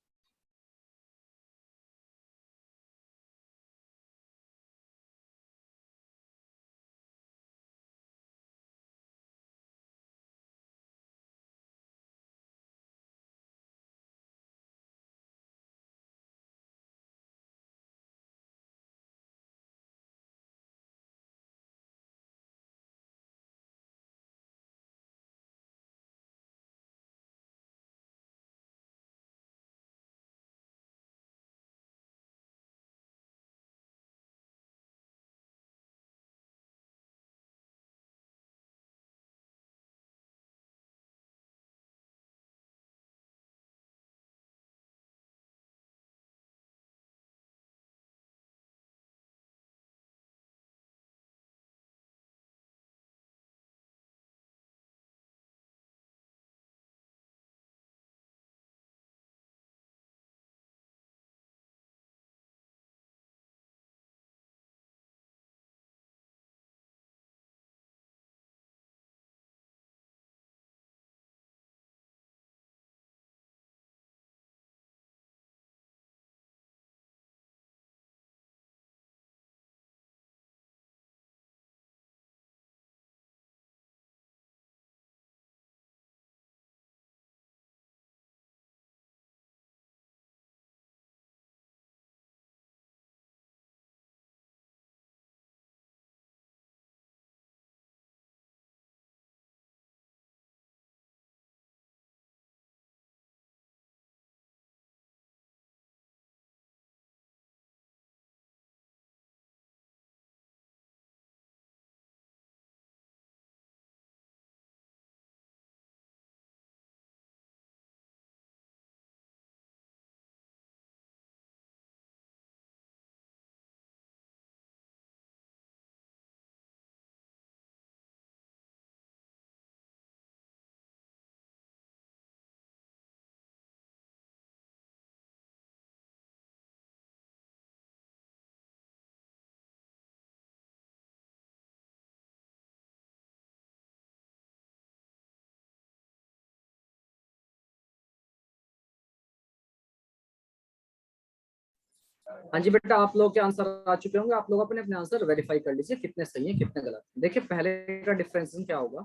हाँ जी बेटा, आप लोग के आंसर आ चुके होंगे, आप लोग अपने अपने आंसर वेरीफाई कर लीजिए कितने सही हैं कितने गलत। देखिए पहले का डिफरेंशिएशन क्या होगा,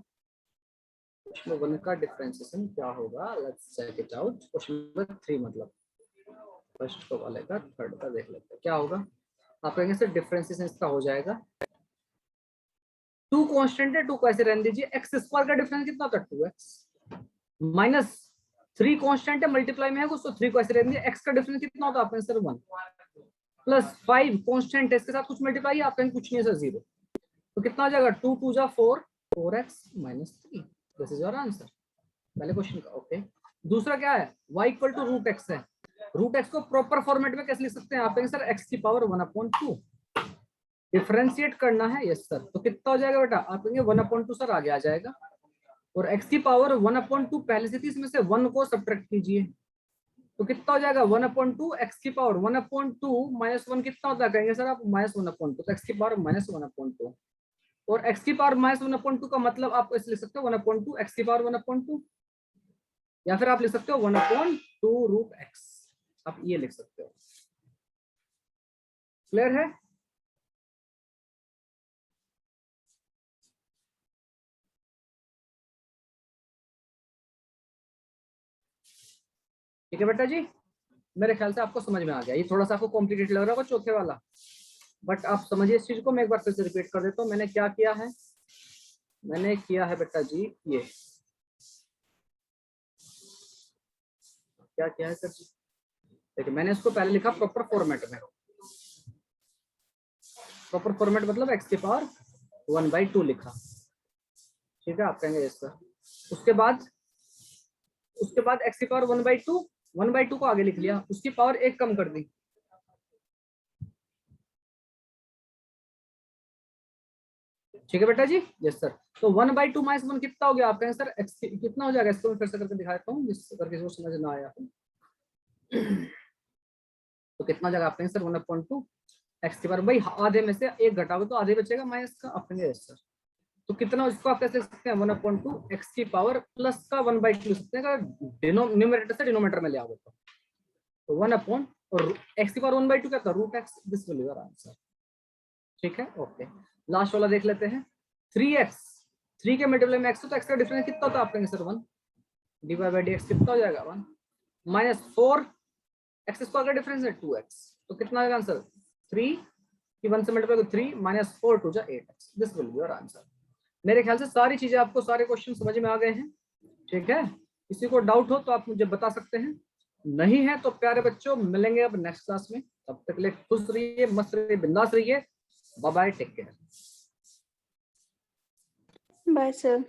क्वेश्चन नंबर 1 का डिफरेंशिएशन क्या होगा, let's check it out. Question number 3 मतलब फर्स्ट को वाले का थर्ड का देख लेते हैं क्या होगा। आप कहेंगे सर डिफरेंशिएशन इसका हो जाएगा, 2 कांस्टेंट है, 2 को ऐसे रहने दीजिए, एक्स स्क्वायर का डिफरेंस कितना होता है 2x माइनस 3 कांस्टेंट है, मल्टीप्लाई में है कुछ तो 3 को ऐसे रहने दीजिए, x का डिफरेंस कितना होता है आपका आंसर 1 प्लस 5 कांस्टेंट है, इसके साथ कुछ मल्टीप्लाई है, आप कहेंगे कुछ नहीं है सर 0, तो कितना हो जाएगा 2 2 जा 4 4x minus 3, this is your answer पहले क्वेश्चन का। ओके, दूसरा क्या है, y equal to root x है, रूट एक्स को प्रॉपर फॉर्मेट में कैसे लिख सकते हैं, आप कहेंगे सर x की पावर 1/2 डिफरेंशिएट करना है, यस सर, तो कितना हो जाएगा बेटा, आप कहेंगे 1/2 सर आगे आ जाएगा, और x की पावर 1/2 पहले से थी, इसमें से 1 को सब्ट्रैक्ट कीजिए, तो कितना हो जाएगा 1/2 x की पावर 1/2 माइनस 1 कितना होता है, कहेंगे सर आप -1/2, तो x की पावर -1/2, और x की पावर -1/2 का मतलब आप ऐसे लिख सकते हो 1/2 x की पावर 1/2, या फिर आप लिख सकते हो 1/2 रूट x, आप ये लिख सकते हो। क्लियर है? ठीक है बेटा जी, मेरे ख्याल से आपको समझ में आ गया, ये थोड़ा सा आपको कॉम्प्लिकेटेड लग रहा होगा चौथे वाला, बट आप समझिए इस चीज को, मैं एक बार फिर से रिपीट कर देता हूँ। मैंने क्या किया है, मैंने किया है बेटा जी ये क्या किया है सर जी, देखिए मैंने इसको पहले लिखा प्रॉपर फॉर्मेट में, प्रॉपर फॉर्मेट मतलब x की पावर 1/2 लिखा, ठीक है, आप कहेंगे यस सर, उसके बाद x की पावर 1/2 को आगे लिख लिया, उसकी पावर 1 कम कर दी, ठीक है बेटा जी, यस सर, तो 1/2 माइनस 1 कितना हो गया, आप कहेंगे सर x कितना हो जाएगा, इसको मैं फिर से करके दिखाता हूँ जिस करके वो समझ ना आया हो। तो कितना हो जाएगा, आप कहेंगे सर 1/2 x की पावर, भाई आधे में से 1 घटाओगे तो आधे बचेगा माइनस का, आप कहेंगे यस सर, तो कितना, इसको आप कैसे लिख सकते हैं 1/2 x की पावर प्लस का 1/2 लिख सकते हैं, अगर न्यूमरेटर से डिनोमिनेटर में ले आओगे तो 1 अपॉन, और x की पावर 1/2 क्या था root x, this will be your answer, ठीक है। ओके, लास्ट वाला देख लेते हैं, 3x, 3 के मल्टीप्लाई में x तो x का डिफरेंस कितना होता है, आप कहेंगे सर 1 dy/dx कितना हो जाएगा 1 माइनस 4 x स्क्वायर का डिफरेंस है 2x, तो कितना आएगा आंसर 3 की 1 से मल्टीप्लाई को 3 माइनस 4 2 जा 8x, this will be your answer. मेरे ख्याल से सारी चीजें आपको, सारे क्वेश्चन समझ में आ गए हैं, ठीक है, किसी को डाउट हो तो आप मुझे बता सकते हैं, नहीं है तो प्यारे बच्चों मिलेंगे अब नेक्स्ट क्लास में, तब तक के लिए खुश रहिए, मस्त रहिए, बिंदास रहिए, bye bye, take care,
bye sir.